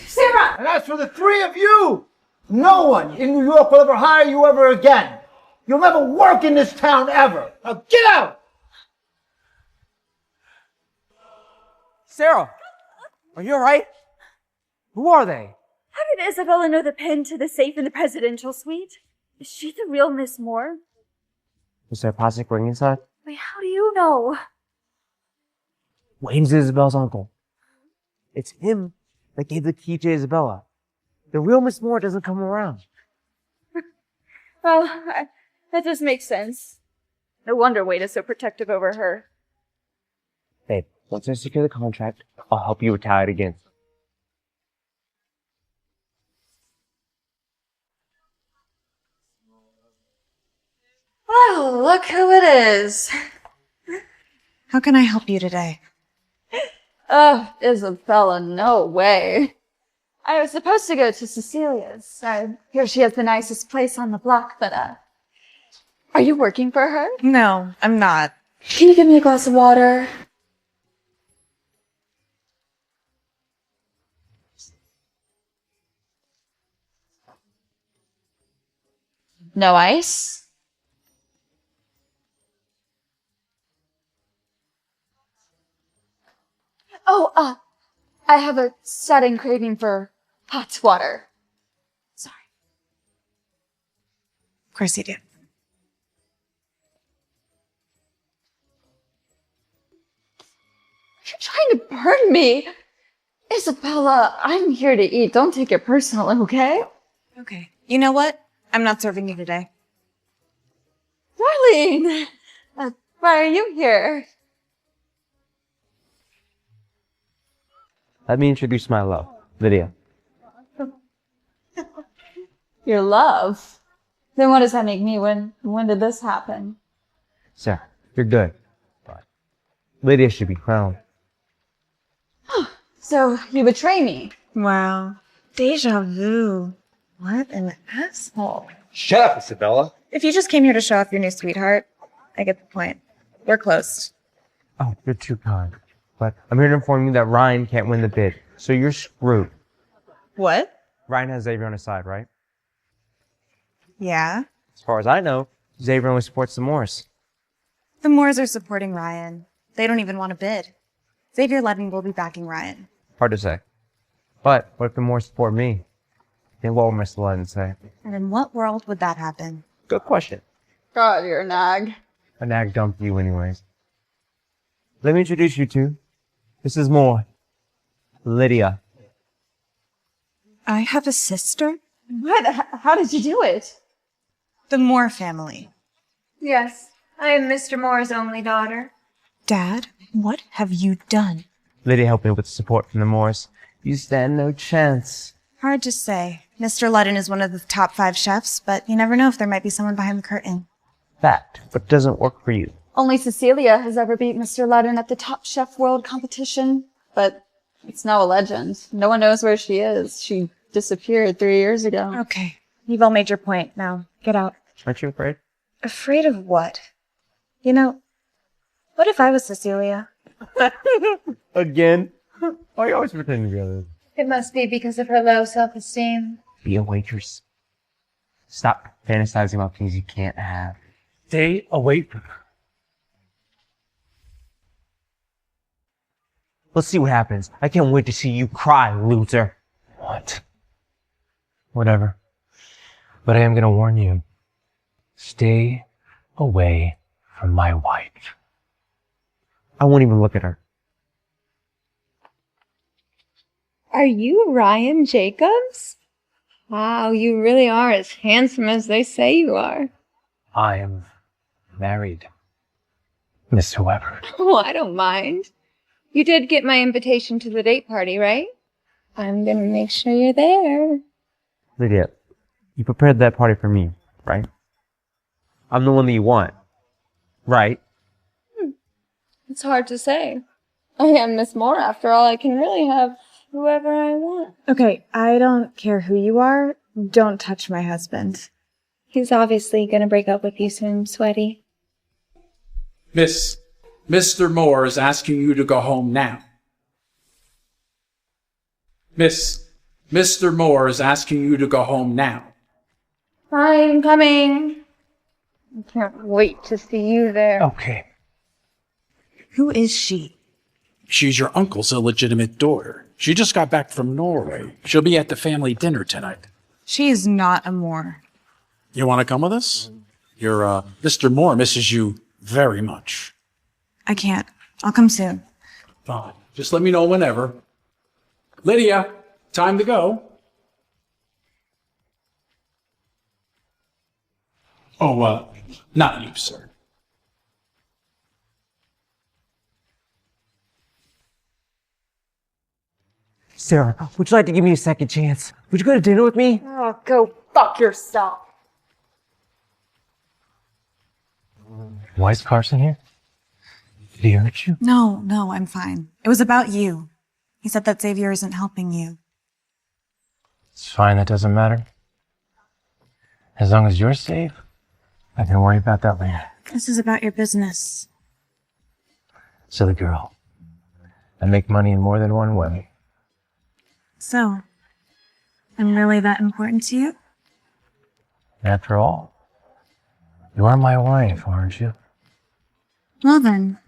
Sarah! And as for the three of you, no one in New York will ever hire you ever again. You'll never work in this town ever. Now get out! Sarah, are you alright? Who are they? How did Isabella know the pin to the safe in the presidential suite? Is she the real Miss Moore? Was there a plastic ring inside? Wait, how do you know? Wayne's Isabel's uncle. It's him that gave the key to Isabella. The real Miss Moore doesn't come around. Well, that just makes sense. No wonder Wade is so protective over her. Babe, once I secure the contract, I'll help you retaliate against. Oh, look who it is. How can I help you today? Oh, Isabella, no way. I was supposed to go to Cecilia's. I hear she has the nicest place on the block, but, are you working for her? No, I'm not. Can you give me a glass of water? No ice? Oh, I have a sudden craving for hot water. Sorry. Of course you do. You're trying to burn me. Isabella, I'm here to eat. Don't take it personally, okay? Okay. You know what? I'm not serving you today. Darlene, why are you here? Let me introduce my love, Lydia. Your love? Then what does that make me? When did this happen? Sarah, you're good. But Lydia should be crowned. So you betray me? Wow. Deja vu. What an asshole. Shut up, Isabella. If you just came here to show off your new sweetheart, I get the point. We're close. Oh, you're too kind. But I'm here to inform you that Ryan can't win the bid, so you're screwed. What? Ryan has Xavier on his side, right? Yeah. As far as I know, Xavier only supports the Moores. The Moores are supporting Ryan. They don't even want to bid. Xavier Levin will be backing Ryan. Hard to say. But what if the Moores support me? Then what will Mr. Levin say? And in what world would that happen? Good question. God, you're a nag. A nag dumped you anyways. Let me introduce you to Mrs. Moore. Lydia. I have a sister? What? How did you do it? The Moore family. Yes, I am Mr. Moore's only daughter. Dad, what have you done? Lydia helped me with support from the Moores. You stand no chance. Hard to say. Mr. Ludden is one of the top 5 chefs, but you never know if there might be someone behind the curtain. Fact, but doesn't work for you. Only Cecilia has ever beat Mr. Ludden at the Top Chef World competition, but it's now a legend. No one knows where she is. She disappeared 3 years ago. Okay. You've all made your point. Now, get out. Aren't you afraid? Afraid of what? You know, what if I was Cecilia? Again? Why are you always pretending to be others? It must be because of her low self-esteem. Be a waitress. Stop fantasizing about things you can't have. Stay away from her. Let's see what happens. I can't wait to see you cry, loser. What? Whatever. But I am gonna warn you. Stay away from my wife. I won't even look at her. Are you Ryan Jacobs? Wow, you really are as handsome as they say you are. I am married. Miss Whoever. Oh, I don't mind. You did get my invitation to the date party, right? I'm gonna make sure you're there. Lydia, you prepared that party for me, right? I'm the one that you want, right? It's hard to say. I am Miss Moore, after all. I can really have whoever I want. Okay, I don't care who you are. Don't touch my husband. He's obviously gonna break up with you soon, Sweaty. Mr. Moore is asking you to go home now. Mr. Moore is asking you to go home now. I'm coming. I can't wait to see you there. Okay. Who is she? She's your uncle's illegitimate daughter. She just got back from Norway. She'll be at the family dinner tonight. She is not a Moore. You want to come with us? Mr. Moore misses you very much. I can't. I'll come soon. Fine. Just let me know whenever. Lydia, time to go. Oh, not you, sir. Sarah, would you like to give me a second chance? Would you go to dinner with me? Oh, go fuck yourself. Why is Carson here? Did he hurt you? No, I'm fine. It was about you. He said that Xavier isn't helping you. It's fine, that doesn't matter. As long as you're safe, I can worry about that later. This is about your business. Silly girl. I make money in more than one way. So, I'm really that important to you? After all, you are my wife, aren't you? Well then,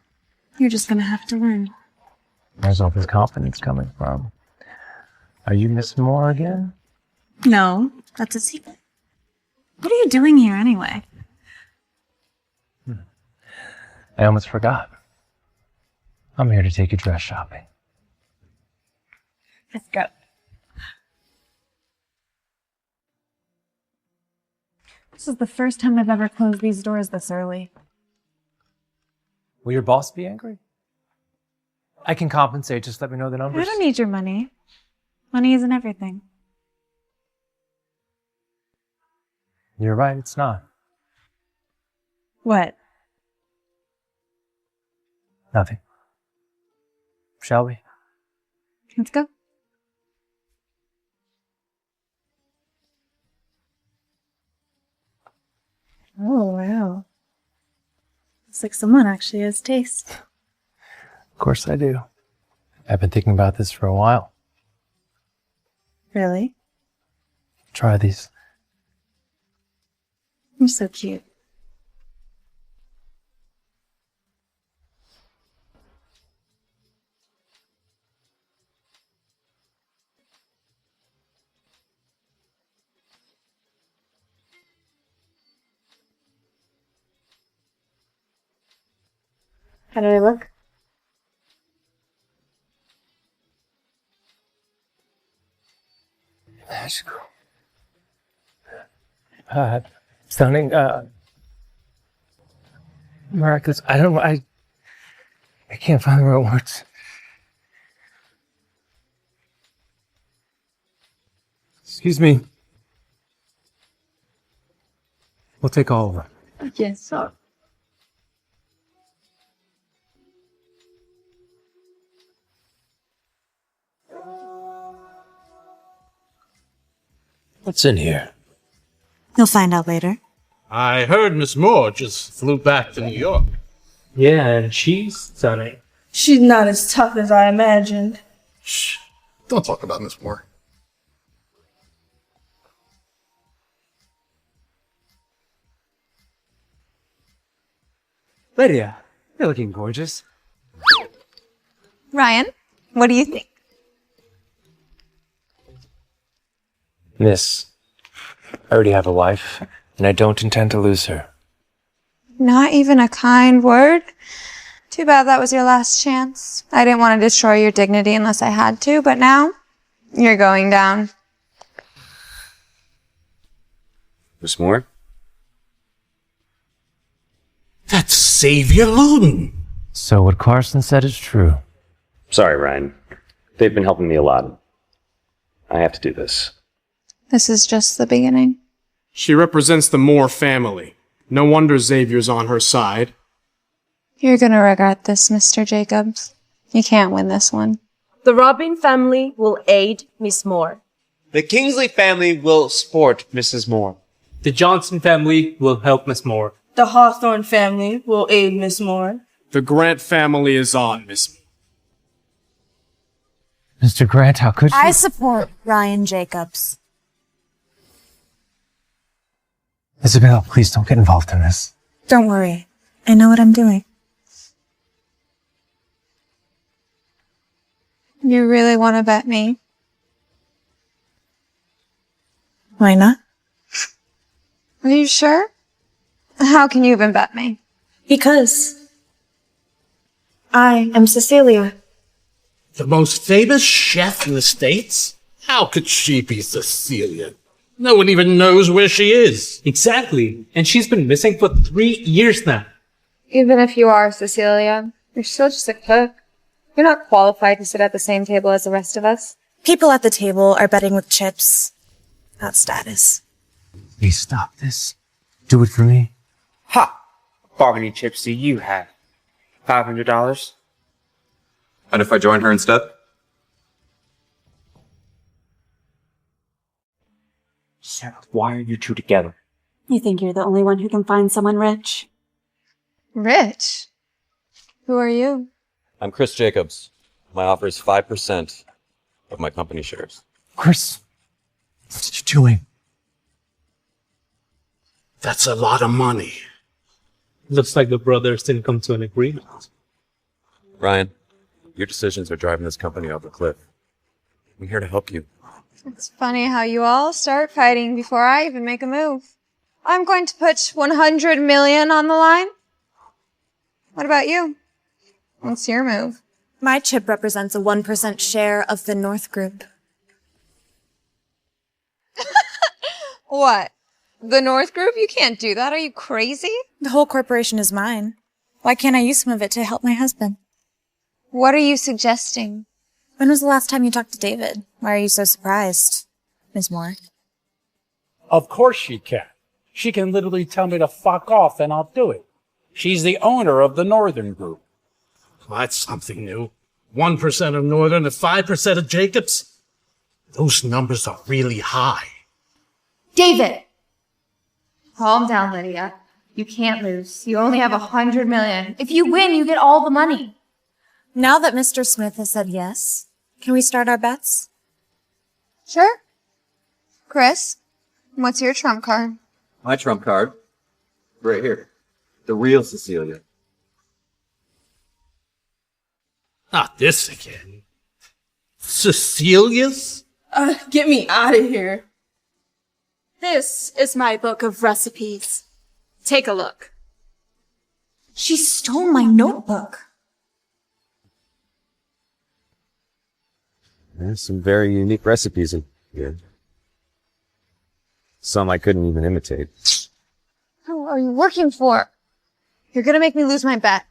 you're just gonna have to learn. Where's all this confidence coming from? Are you Miss Moore again? No, that's a secret. What are you doing here anyway? I almost forgot. I'm here to take you dress shopping. Let's go. This is the first time I've ever closed these doors this early. Will your boss be angry? I can compensate, just let me know the I numbers. don't need your money. Money isn't everything. You're right, it's not. What? Nothing. Shall we? Let's go. Oh, wow. Looks like someone actually has taste. Of course I do. I've been thinking about this for a while. Really? Try these. You're so cute. How do I look? Magical. Stunning, miraculous. I don't know, I can't find the right words. Excuse me. We'll take all of them. Yes, sir. What's in here? You'll find out later. I heard Miss Moore just flew back to New York. Yeah, and she's stunning. She's not as tough as I imagined. Shh. Don't talk about Miss Moore. Lydia, you're looking gorgeous. Ryan, What do you think? Miss, I already have a wife, and I don't intend to lose her. Not even a kind word? Too bad that was your last chance. I didn't want to destroy your dignity unless I had to, but now you're going down. Miss Moore? That's Xavier Loden. So what Carson said is true. Sorry, Ryan. They've been helping me a lot. I have to do this. This is just the beginning. She represents the Moore family. No wonder Xavier's on her side. You're gonna regret this, Mr. Jacobs. You can't win this one. The Robin family will aid Miss Moore. The Kingsley family will support Mrs. Moore. The Johnson family will help Miss Moore. The Hawthorne family will aid Miss Moore. The Grant family is on, Miss. Mr. Grant, how could you? I support Ryan Jacobs. Isabel, please don't get involved in this. Don't worry. I know what I'm doing. You really want to bet me? Why not? Are you sure? How can you even bet me? Because I am Cecilia. The most famous chef in the States? How could she be Cecilia? No one even knows where she is. Exactly. And she's been missing for 3 years now. Even if you are Cecilia, you're still just a cook. You're not qualified to sit at the same table as the rest of us. People at the table are betting with chips, not status. Please stop this. Do it for me. Ha! How many chips do you have? $500? And if I join her instead? Sarah, why are you two together? You think you're the only one who can find someone rich? Rich? Who are you? I'm Chris Jacobs. My offer is 5% of my company shares. Chris, what are you doing? That's a lot of money. Looks like the brothers didn't come to an agreement. Ryan, your decisions are driving this company off a cliff. I'm here to help you. It's funny how you all start fighting before I even make a move. I'm going to put 100 million on the line. What about you? What's your move? My chip represents a 1% share of the North Group. What? The North Group? You can't do that. Are you crazy? The whole corporation is mine. Why can't I use some of it to help my husband? What are you suggesting? When was the last time you talked to David? Why are you so surprised, Ms. Moore? Of course she can. She can literally tell me to fuck off and I'll do it. She's the owner of the Northern Group. Well, that's something new. 1% of Northern and 5% of Jacobs? Those numbers are really high. David! Calm down, Lydia. You can't lose. You only have 100 million. If you win, you get all the money. Now that Mr. Smith has said yes, can we start our bets? Sure. Chris, what's your trump card? My trump card? Right here. The real Cecilia. Not this again. Cecilia's? Get me out of here. This is my book of recipes. Take a look. She stole my notebook. There's some very unique recipes in here. Some I couldn't even imitate. Who are you working for? You're gonna make me lose my bet.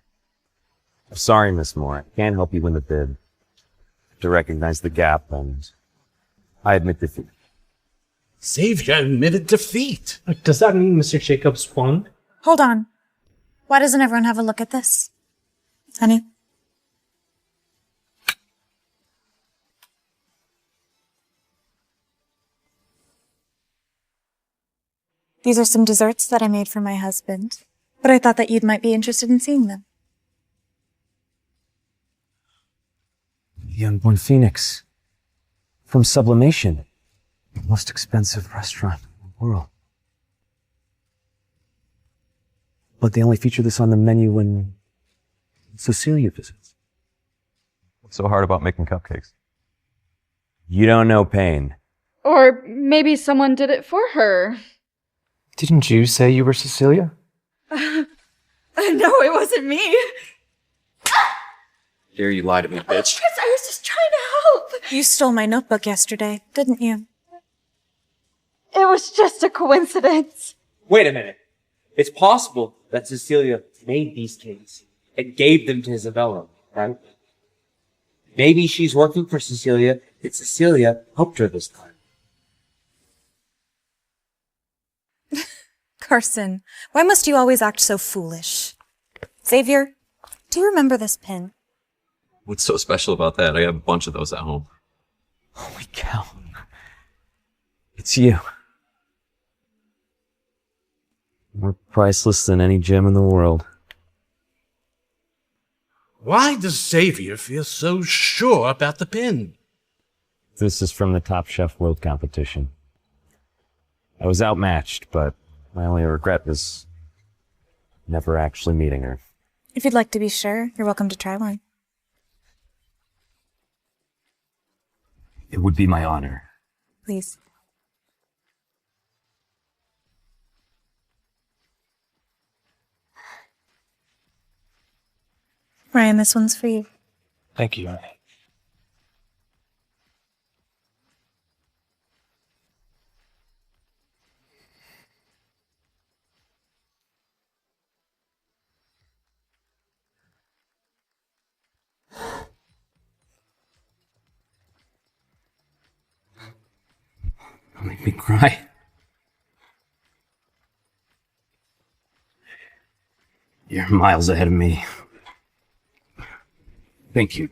I'm sorry, Miss Moore. I can't help you win the bid. To recognize the gap, and I admit defeat. Xavier admitted defeat. Does that mean Mr. Jacobs won? Hold on. Why doesn't everyone have a look at this? Honey? These are some desserts that I made for my husband, but I thought that you might be interested in seeing them. The Unborn Phoenix. From Sublimation. The most expensive restaurant in the world. But they only feature this on the menu when Cecilia visits. What's so hard about making cupcakes? You don't know pain. Or maybe someone did it for her. Didn't you say you were Cecilia? No, it wasn't me. Dare you lie to me, bitch. Chris, I was just trying to help. You stole my notebook yesterday, didn't you? It was just a coincidence. Wait a minute. It's possible that Cecilia made these cakes and gave them to Isabella, right? Maybe she's working for Cecilia and Cecilia helped her this time. Carson, why must you always act so foolish? Xavier, do you remember this pin? What's so special about that? I have a bunch of those at home. Holy cow. It's you. More priceless than any gem in the world. Why does Xavier feel so sure about the pin? This is from the Top Chef World Competition. I was outmatched, but my only regret was never actually meeting her. If you'd like to be sure, you're welcome to try one. It would be my honor. Please. Ryan, this one's for you. Thank you, honey. Don't make me cry. You're miles ahead of me. Thank you.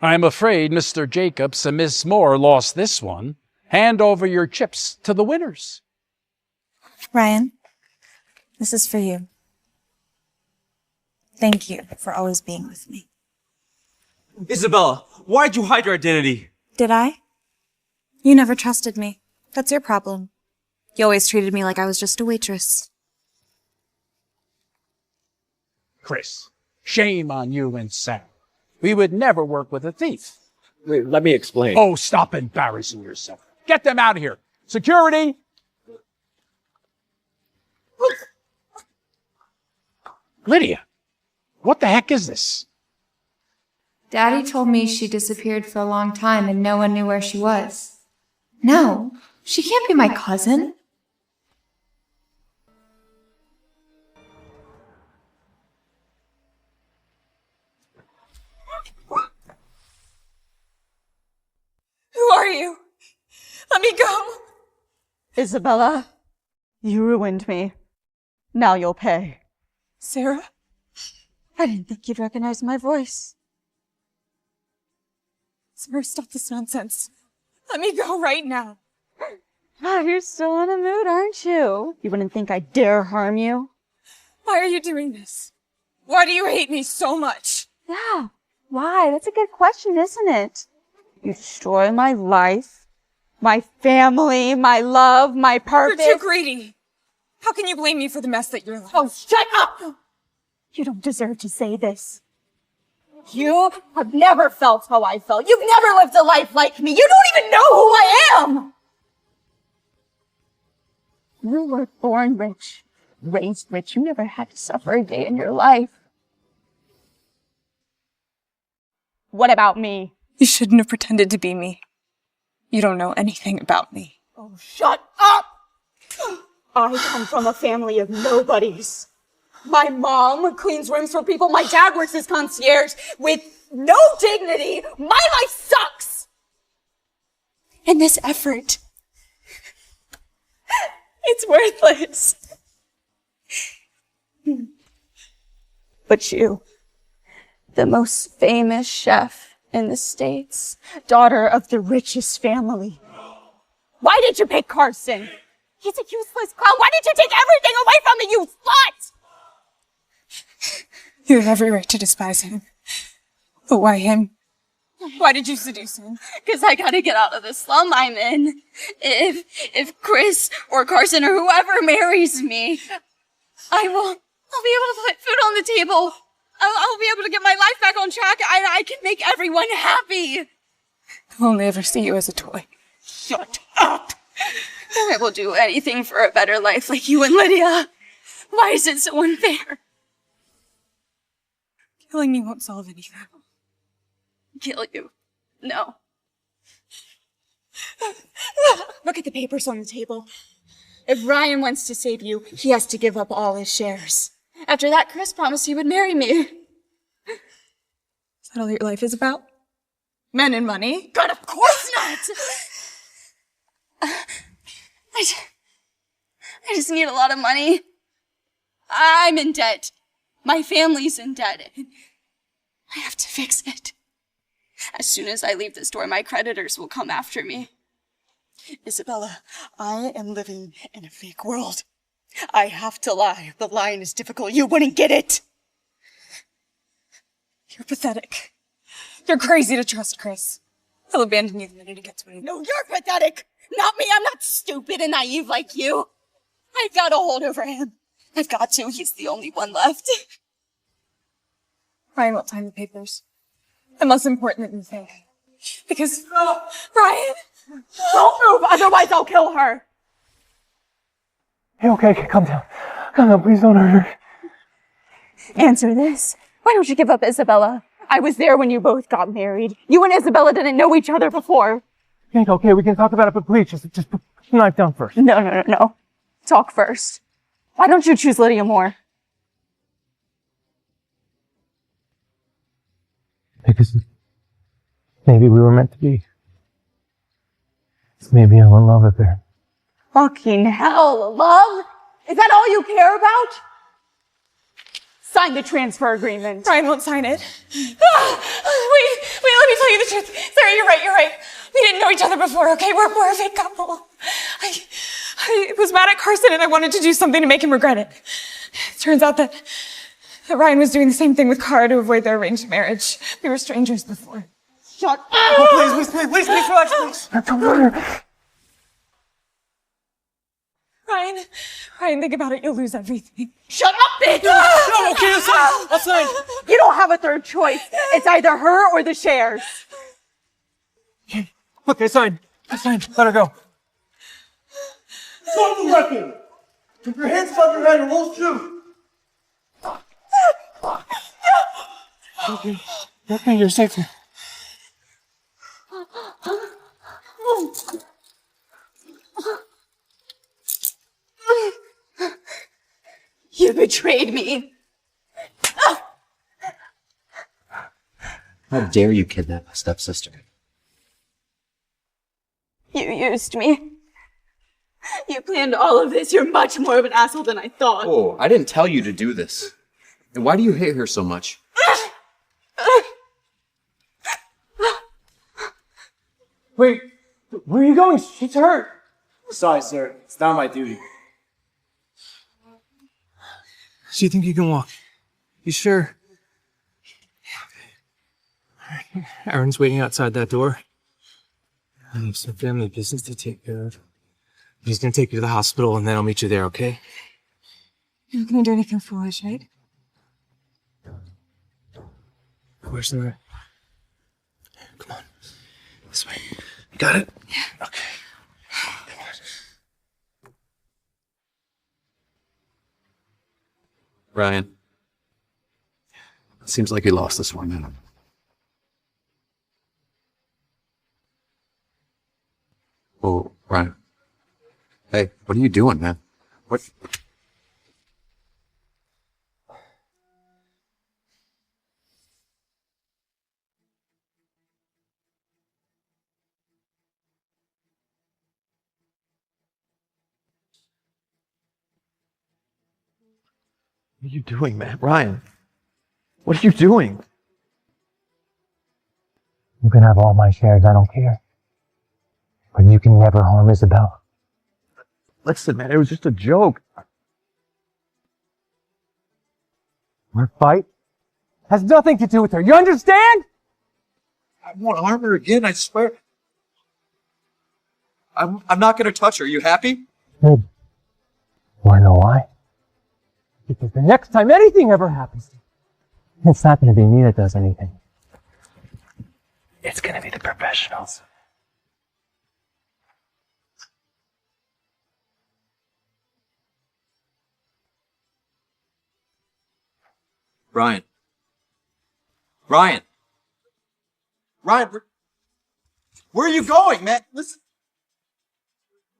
I'm afraid Mr. Jacobs and Miss Moore lost this one. Hand over your chips to the winners. Ryan, this is for you. Thank you for always being with me. Isabella, why'd you hide your identity? Did I? You never trusted me. That's your problem. You always treated me like I was just a waitress. Chris, shame on you and Sam. We would never work with a thief. Wait, let me explain. Oh, stop embarrassing yourself. Get them out of here. Security! Lydia, what the heck is this? Daddy told me she disappeared for a long time and no one knew where she was. No, she can't be my cousin. Who are you? Let me go. Isabella, you ruined me. Now you'll pay. Sarah, I didn't think you'd recognize my voice. Sarah, stop this nonsense. Let me go right now. Ah, you're still in a mood, aren't you? You wouldn't think I'd dare harm you? Why are you doing this? Why do you hate me so much? Yeah, why? That's a good question, isn't it? You destroy my life, my family, my love, my purpose. You're too greedy. How can you blame me for the mess that you're like? Oh, shut up! You don't deserve to say this. You have never felt how I felt. You've never lived a life like me. You don't even know who I am! You were born rich, raised rich. You never had to suffer a day in your life. What about me? You shouldn't have pretended to be me. You don't know anything about me. Oh, shut up! I come from a family of nobodies. My mom cleans rooms for people. My dad works as concierge with no dignity. My life sucks! And this effort, it's worthless. But you, the most famous chef in the States, daughter of the richest family. Why did you pick Carson? He's a useless clown. Why did you take everything away from me, you slut? You have every right to despise him. But why him? Why did you seduce him? Because I gotta get out of the slum I'm in. If Chris or Carson or whoever marries me, I'll be able to put food on the table. I'll be able to get my life back on track. I can make everyone happy. I'll only ever see you as a toy. Shut up. I will do anything for a better life like you and Lydia. Why is it so unfair? Killing me won't solve anything. Kill you. No. Look at the papers on the table. If Ryan wants to save you, he has to give up all his shares. After that, Chris promised he would marry me. Is that all your life is about? Men and money? God, of course not! I just need a lot of money. I'm in debt. My family's in debt. I have to fix it. As soon as I leave this door, my creditors will come after me. Isabella, I am living in a fake world. I have to lie. The lying is difficult. You wouldn't get it. You're pathetic. You're crazy to trust Chris. He'll abandon you the minute he gets what he No, you're pathetic. Not me. I'm not stupid and naive like you. I've got a hold over him. I've got to. He's the only one left. Ryan won't sign the papers. I'm less important than you think. Because... Ryan! Don't move, otherwise I'll kill her. Hey, okay, calm down. Calm down, please don't hurt her. Answer this. Why don't you give up Isabella? I was there when you both got married. You and Isabella didn't know each other before. Okay, we can talk about it, but please, just put the knife down first. No. Talk first. Why don't you choose Lydia more? Because maybe we were meant to be. Maybe I will love it there. Fucking hell, love? Is that all you care about? Sign the transfer agreement. Ryan won't sign it. Wait, let me tell you the truth. Sarah, you're right. We didn't know each other before, okay? We're a fake couple. I was mad at Carson and I wanted to do something to make him regret it. It turns out that Ryan was doing the same thing with Cara to avoid their arranged marriage. We were strangers before. Shut up! Oh, please, relax, please. Don't hurt her. Ryan, think about it. You'll lose everything. Shut up, bitch! No, okay, I'll sign. You don't have a third choice. It's either her or the shares. Okay, sign. Let her go. Stop the record! Keep your hands above your head and we'll shoot! Okay, you're safe. You betrayed me. How dare you kidnap my stepsister? You used me. You planned all of this. You're much more of an asshole than I thought. Oh, I didn't tell you to do this. And why do you hate her so much? Wait, where are you going? She's hurt. Sorry, sir. It's not my duty. So you think you can walk? You sure? Aaron's waiting outside that door. I have some family business to take care of. He's gonna take you to the hospital and then I'll meet you there, okay? You're not gonna do anything foolish, right? Where's the... Come on. This way. You got it? Yeah. Okay. Ryan. Seems like you lost this one, man. Oh, Ryan. Hey, what are you doing, man? What? What are you doing, man? Ryan, what are you doing? You can have all my shares, I don't care. But you can never harm Isabel. Listen, man, it was just a joke. Our fight has nothing to do with her, you understand? I won't harm her again, I swear. I'm not gonna touch her. You happy? Good. Wanna know why? Because the next time anything ever happens to you, It's not going to be me that does anything. It's going to be the professionals. Ryan. Ryan! Ryan, where are you going, man? Listen.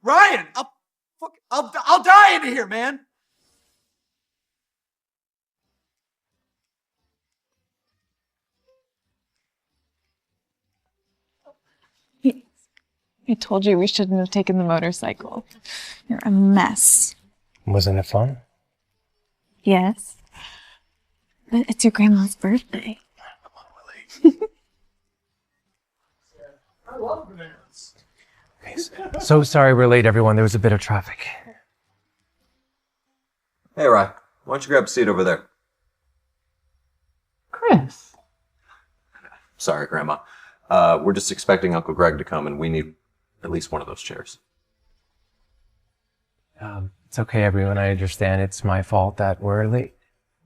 Ryan! I'll die in here, man! I told you we shouldn't have taken the motorcycle. You're a mess. Wasn't it fun? Yes. But it's your grandma's birthday. I love bananas. So sorry we're late, everyone. There was a bit of traffic. Hey, Ryan. Why don't you grab a seat over there? Chris. Sorry, Grandma. We're just expecting Uncle Greg to come, and we need at least one of those chairs. It's okay, everyone. I understand it's my fault that we're late.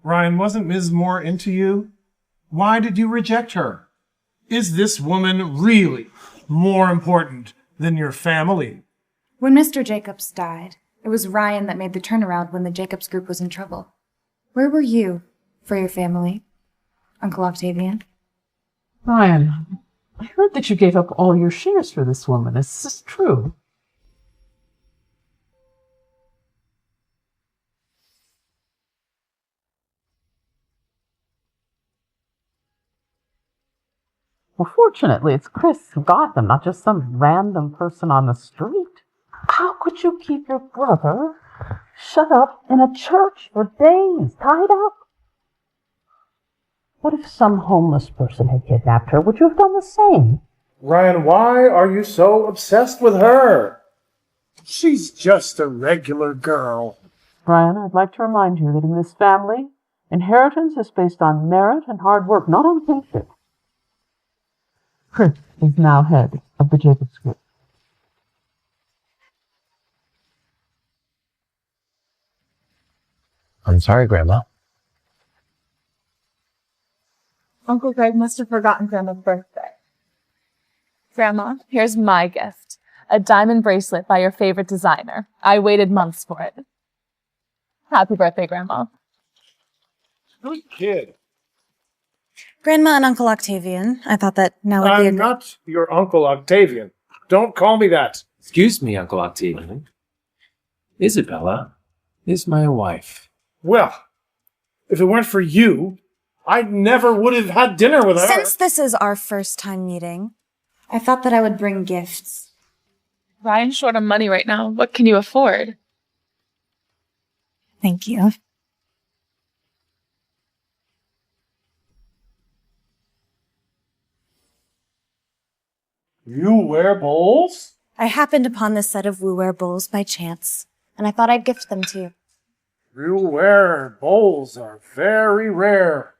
Ryan, wasn't Ms. Moore into you? Why did you reject her? Is this woman really more important than your family? When Mr. Jacobs died, it was Ryan that made the turnaround when the Jacobs group was in trouble. Where were you for your family, Uncle Octavian? Ryan, I heard that you gave up all your shares for this woman. Is this true? Well, fortunately, it's Chris who got them, not just some random person on the street. How could you keep your brother shut up in a church for days, tied up? What if some homeless person had kidnapped her? Would you have done the same? Ryan, why are you so obsessed with her? She's just a regular girl. Brian, I'd like to remind you that in this family, inheritance is based on merit and hard work, not on kinship. Chris is now head of the Jacobs Group. I'm sorry, Grandma. Uncle Greg must have forgotten Grandma's birthday. Grandma, here's my gift. A diamond bracelet by your favorite designer. I waited months for it. Happy birthday, Grandma. Good kid. Grandma and Uncle Octavian, I thought that now would be I'm not your Uncle Octavian. Don't call me that. Excuse me, Uncle Octavian. Isabella is my wife. Well, if it weren't for you, I never would have had dinner with her. Since this is our first time meeting, I thought that I would bring gifts. Ryan's short on money right now. What can you afford? Thank you. You wear bowls? I happened upon this set of WooWare bowls by chance, and I thought I'd gift them to you. WooWare bowls are very rare.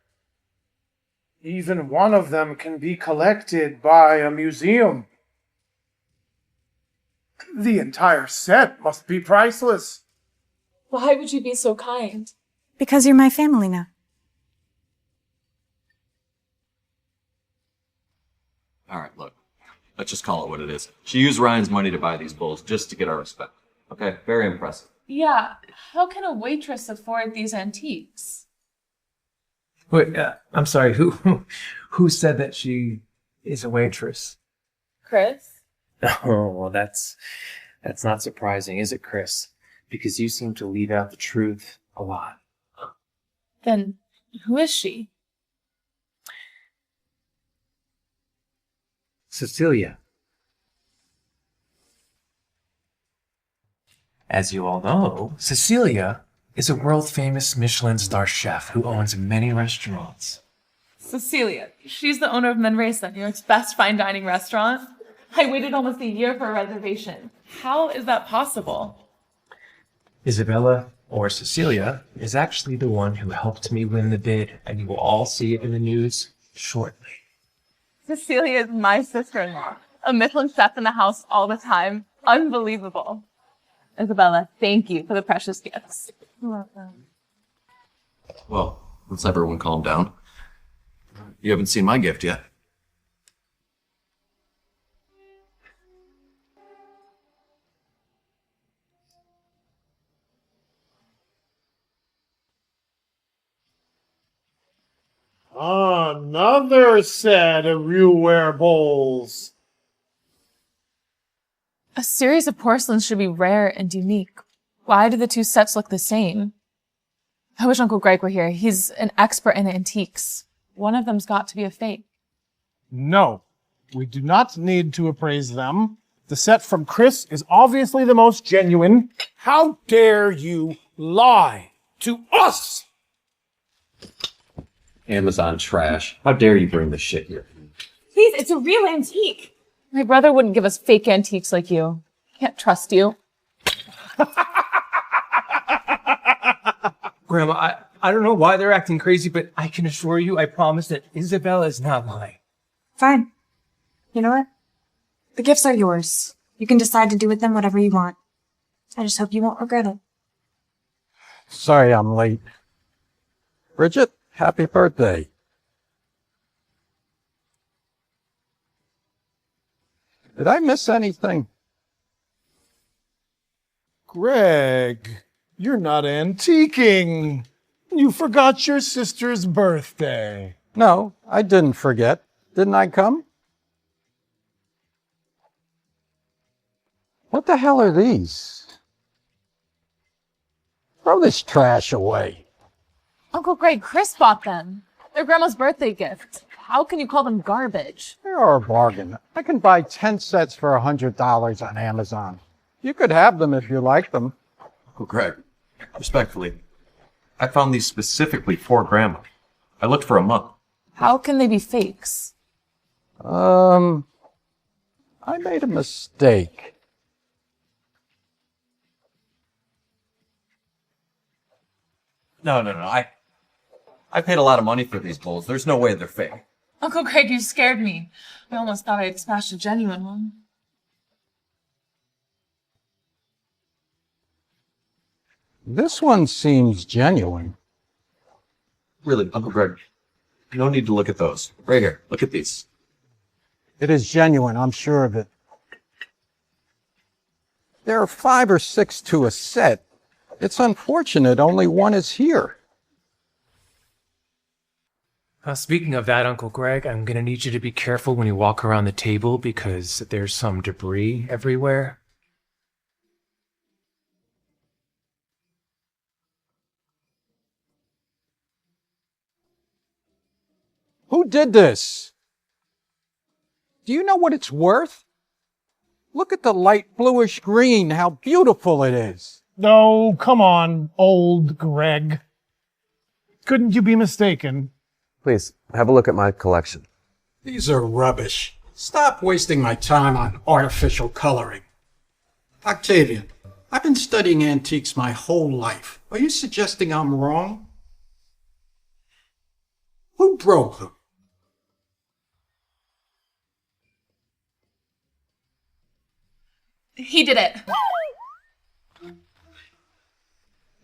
Even one of them can be collected by a museum. The entire set must be priceless. Why would you be so kind? Because you're my family now. All right, look. Let's just call it what it is. She used Ryan's money to buy these bowls just to get our respect. Okay? Very impressive. Yeah, how can a waitress afford these antiques? Wait, I'm sorry. Who said that she is a waitress? Chris? Oh, well, that's not surprising, is it, Chris? Because you seem to leave out the truth a lot. Then who is she? Cecilia. As you all know, Cecilia is a world-famous Michelin star chef who owns many restaurants. Cecilia. She's the owner of Manresa, New York's best fine dining restaurant. I waited almost a year for a reservation. How is that possible? Isabella, or Cecilia, is actually the one who helped me win the bid, and you will all see it in the news shortly. Cecilia is my sister-in-law. A Michelin chef in the house all the time. Unbelievable. Isabella, thank you for the precious gifts. You're welcome. Well, let's everyone calm down. You haven't seen my gift yet. Another set of Ruware bowls. A series of porcelains should be rare and unique. Why do the two sets look the same? I wish Uncle Greg were here. He's an expert in antiques. One of them's got to be a fake. No, we do not need to appraise them. The set from Chris is obviously the most genuine. How dare you lie to us? Amazon trash. How dare you bring this shit here? Please, it's a real antique. My brother wouldn't give us fake antiques like you. Can't trust you. Grandma, I don't know why they're acting crazy, but I can assure you, I promise that Isabella is not lying. Fine. You know what? The gifts are yours. You can decide to do with them whatever you want. I just hope you won't regret it. Sorry I'm late. Bridget, happy birthday. Did I miss anything? Greg, you're not antiquing. You forgot your sister's birthday. No, I didn't forget. Didn't I come? What the hell are these? Throw this trash away. Uncle Greg, Chris bought them. They're Grandma's birthday gift. How can you call them garbage? They are a bargain. I can buy 10 sets for $100 on Amazon. You could have them if you like them. Uncle Greg, respectfully, I found these specifically for Grandma. I looked for a month. How can they be fakes? I made a mistake. No. I paid a lot of money for these bowls. There's no way they're fake. Uncle Greg, you scared me. I almost thought I'd smashed a genuine one. This one seems genuine. Really, Uncle Greg, no need to look at those. Right here, look at these. It is genuine, I'm sure of it. There are 5 or 6 to a set. It's unfortunate only one is here. Speaking of that, Uncle Greg, I'm going to need you to be careful when you walk around the table because there's some debris everywhere. Who did this? Do you know what it's worth? Look at the light bluish green, how beautiful it is. Oh, come on, old Greg. Couldn't you be mistaken? Please, have a look at my collection. These are rubbish. Stop wasting my time on artificial coloring. Octavian, I've been studying antiques my whole life. Are you suggesting I'm wrong? Who broke them? He did it.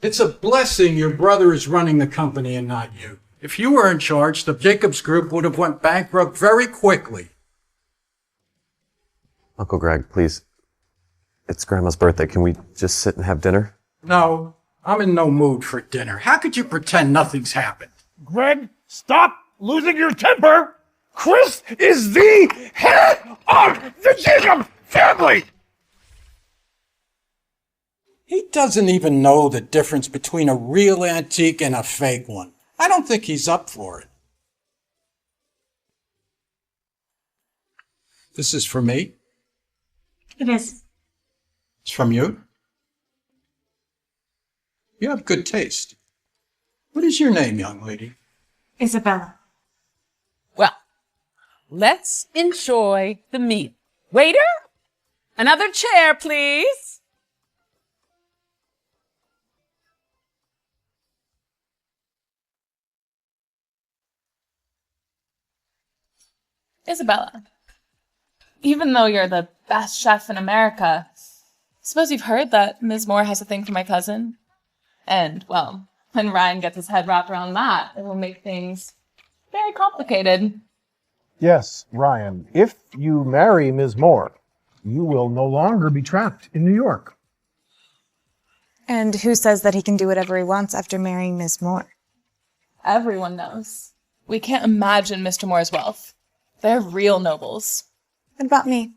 It's a blessing your brother is running the company and not you. If you were in charge, the Jacobs Group would have went bankrupt very quickly. Uncle Greg, please. It's Grandma's birthday. Can we just sit and have dinner? No, I'm in no mood for dinner. How could you pretend nothing's happened? Greg, stop losing your temper. Chris is the head of the Jacob family. He doesn't even know the difference between a real antique and a fake one. I don't think he's up for it. This is for me? It is. It's from you? You have good taste. What is your name, young lady? Isabella. Well, let's enjoy the meal. Waiter, another chair, please. Isabella, even though you're the best chef in America, suppose you've heard that Ms. Moore has a thing for my cousin? And, well, when Ryan gets his head wrapped around that, it will make things very complicated. Yes, Ryan, if you marry Ms. Moore, you will no longer be trapped in New York. And who says that he can do whatever he wants after marrying Miss Moore? Everyone knows. We can't imagine Mr. Moore's wealth. They're real nobles. What about me?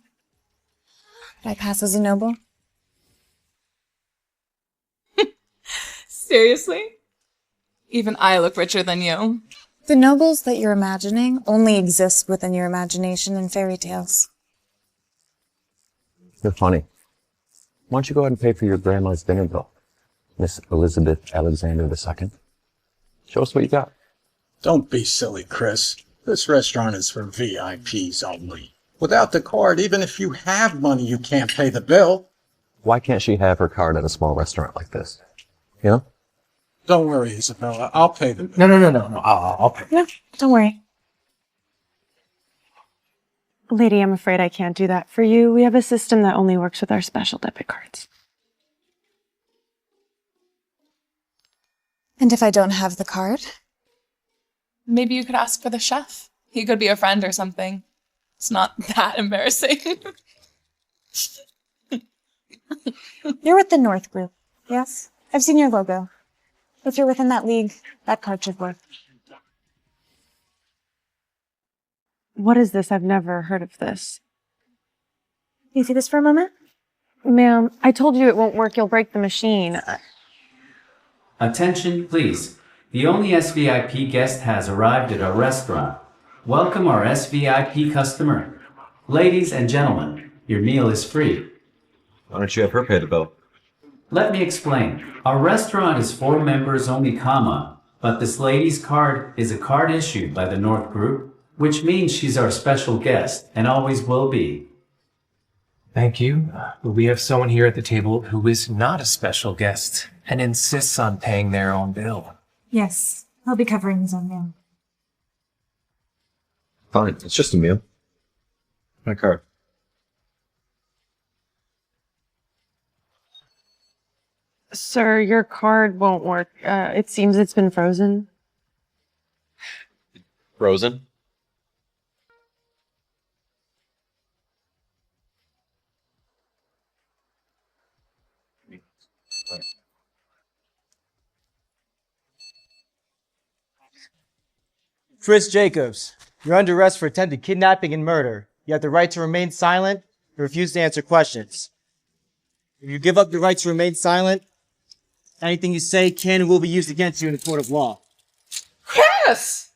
Did I pass as a noble? Seriously? Even I look richer than you. The nobles that you're imagining only exist within your imagination in fairy tales. You're funny. Why don't you go ahead and pay for your grandma's dinner bill, Miss Elizabeth Alexander II? Show us what you got. Don't be silly, Chris. This restaurant is for VIPs only. Without the card, even if you have money, you can't pay the bill. Why can't she have her card at a small restaurant like this? You know? Don't worry, Isabella. I'll pay the bill. No. I'll pay. No, don't worry. Lady, I'm afraid I can't do that for you. We have a system that only works with our special debit cards. And if I don't have the card? Maybe you could ask for the chef. He could be a friend or something. It's not that embarrassing. You're with the North Group, yes? I've seen your logo. If you're within that league, that card should work. What is this? I've never heard of this. Can you see this for a moment? Ma'am, I told you it won't work. You'll break the machine. Attention, please. The only SVIP guest has arrived at our restaurant. Welcome our SVIP customer. Ladies and gentlemen, your meal is free. Why don't you have her pay the bill? Let me explain. Our restaurant is for members only, but this lady's card is a card issued by the North Group, which means she's our special guest and always will be. Thank you. But we have someone here at the table who is not a special guest and insists on paying their own bill. Yes, I'll be covering his own meal. Fine, it's just a meal. My card. Sir, your card won't work. It seems it's been frozen. Frozen? Chris Jacobs, you're under arrest for attempted kidnapping and murder. You have the right to remain silent and refuse to answer questions. If you give up your right to remain silent, anything you say can and will be used against you in a court of law. Chris!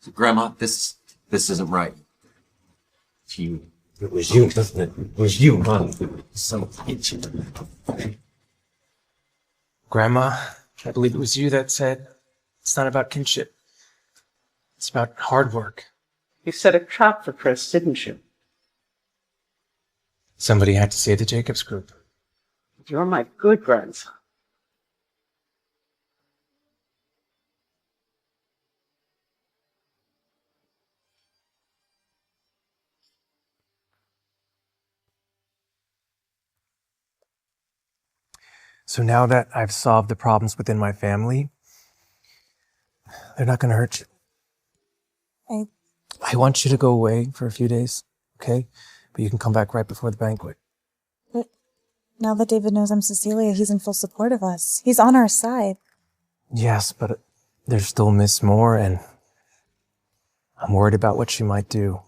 So, Grandma, this isn't right. It's you. It was you, wasn't it? It was you, huh? Son of a bitch. Grandma, I believe it was you that said it's not about kinship. It's about hard work. You set a trap for Chris, didn't you? Somebody had to save the Jacobs group. You're my good grandson. So now that I've solved the problems within my family, they're not going to hurt you. I want you to go away for a few days, okay? But you can come back right before the banquet. But now that David knows I'm Cecilia, he's in full support of us. He's on our side. Yes, but there's still Miss Moore, and I'm worried about what she might do.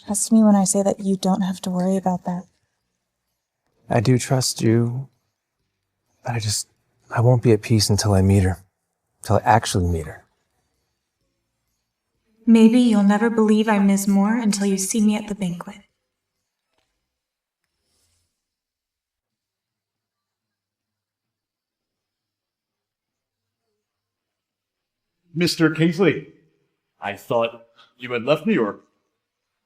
Trust me when I say that you don't have to worry about that. I do trust you, but I won't be at peace until I meet her. Until I actually meet her. Maybe you'll never believe I'm Ms. Moore until you see me at the banquet. Mr. Kingsley, I thought you had left New York.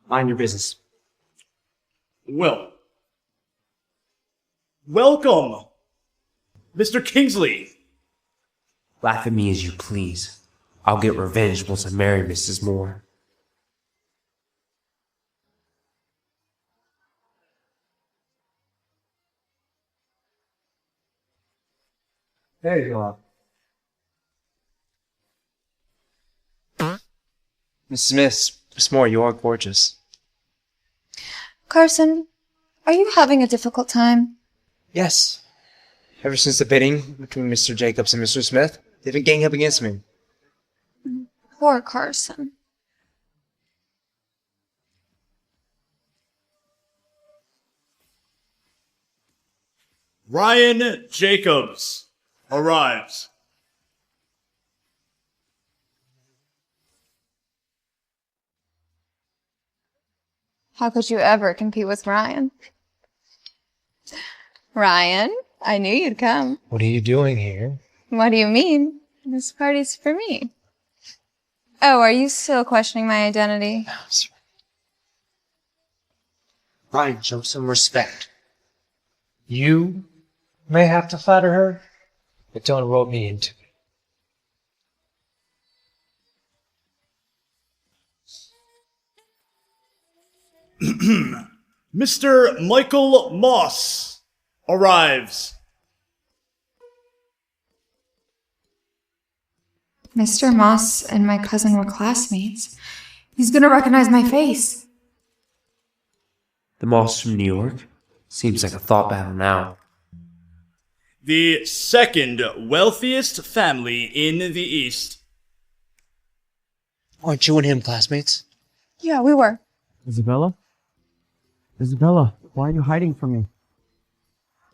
Mind your business. Well, welcome, Mr. Kingsley. Laugh at me as you please. I'll get revenge once I marry Mrs. Moore. There you are. Miss Smith, Miss Moore, you are gorgeous. Carson, are you having a difficult time? Yes. Ever since the bidding between Mr. Jacobs and Mr. Smith, they've been ganging up against me. Poor Carson. Ryan Jacobs arrives. How could you ever compete with Ryan? Ryan, I knew you'd come. What are you doing here? What do you mean? This party's for me. Oh, are you still questioning my identity? Ryan, show some respect. You may have to flatter her, but don't rope me into it. Mr. Michael Moss arrives. Mr. Moss and my cousin were classmates. He's gonna recognize my face. The Moss from New York? Seems like a thought battle now. The second wealthiest family in the East. Aren't you and him classmates? Yeah, we were. Isabella? Isabella, why are you hiding from me?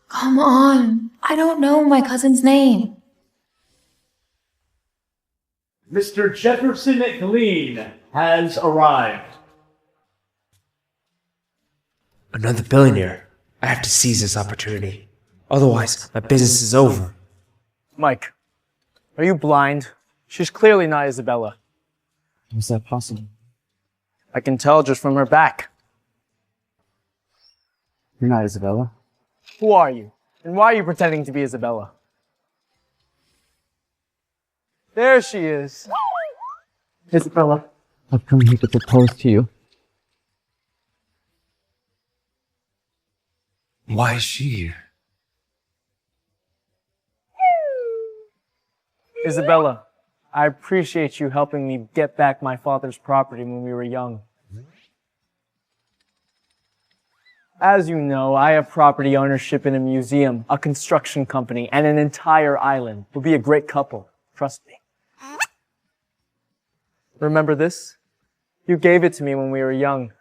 Come on. I don't know my cousin's name. Mr. Jefferson Glean has arrived. Another billionaire. I have to seize this opportunity. Otherwise, my business is over. Mike, are you blind? She's clearly not Isabella. How's that possible? I can tell just from her back. You're not Isabella. Who are you? And why are you pretending to be Isabella? There she is. Isabella, I've come here to propose to you. Why is she here? Isabella, I appreciate you helping me get back my father's property when we were young. As you know, I have property ownership in a museum, a construction company, and an entire island. We'll be a great couple. Trust me. Remember this? You gave it to me when we were young.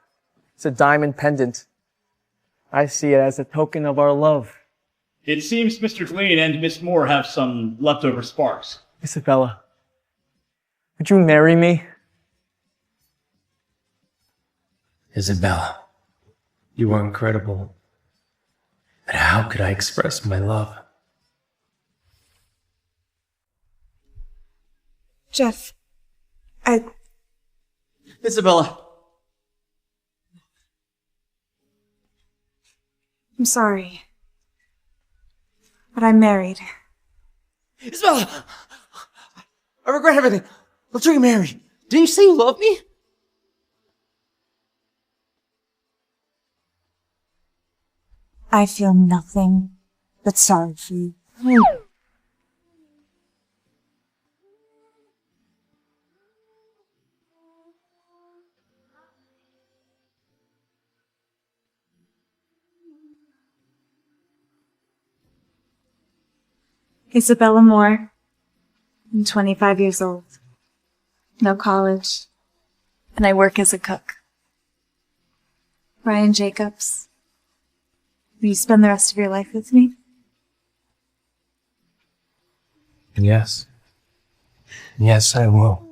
It's a diamond pendant. I see it as a token of our love. It seems Mr. Glean and Miss Moore have some leftover sparks. Isabella, would you marry me? Isabella, you are incredible. But how could I express my love? Jeff, Isabella. I'm sorry. But I'm married. Isabella! I regret everything. Let's remarry. Didn't you say you love me? I feel nothing but sorry for you. Isabella Moore. I'm 25 years old. No college. And I work as a cook. Ryan Jacobs. Will you spend the rest of your life with me? Yes. Yes, I will.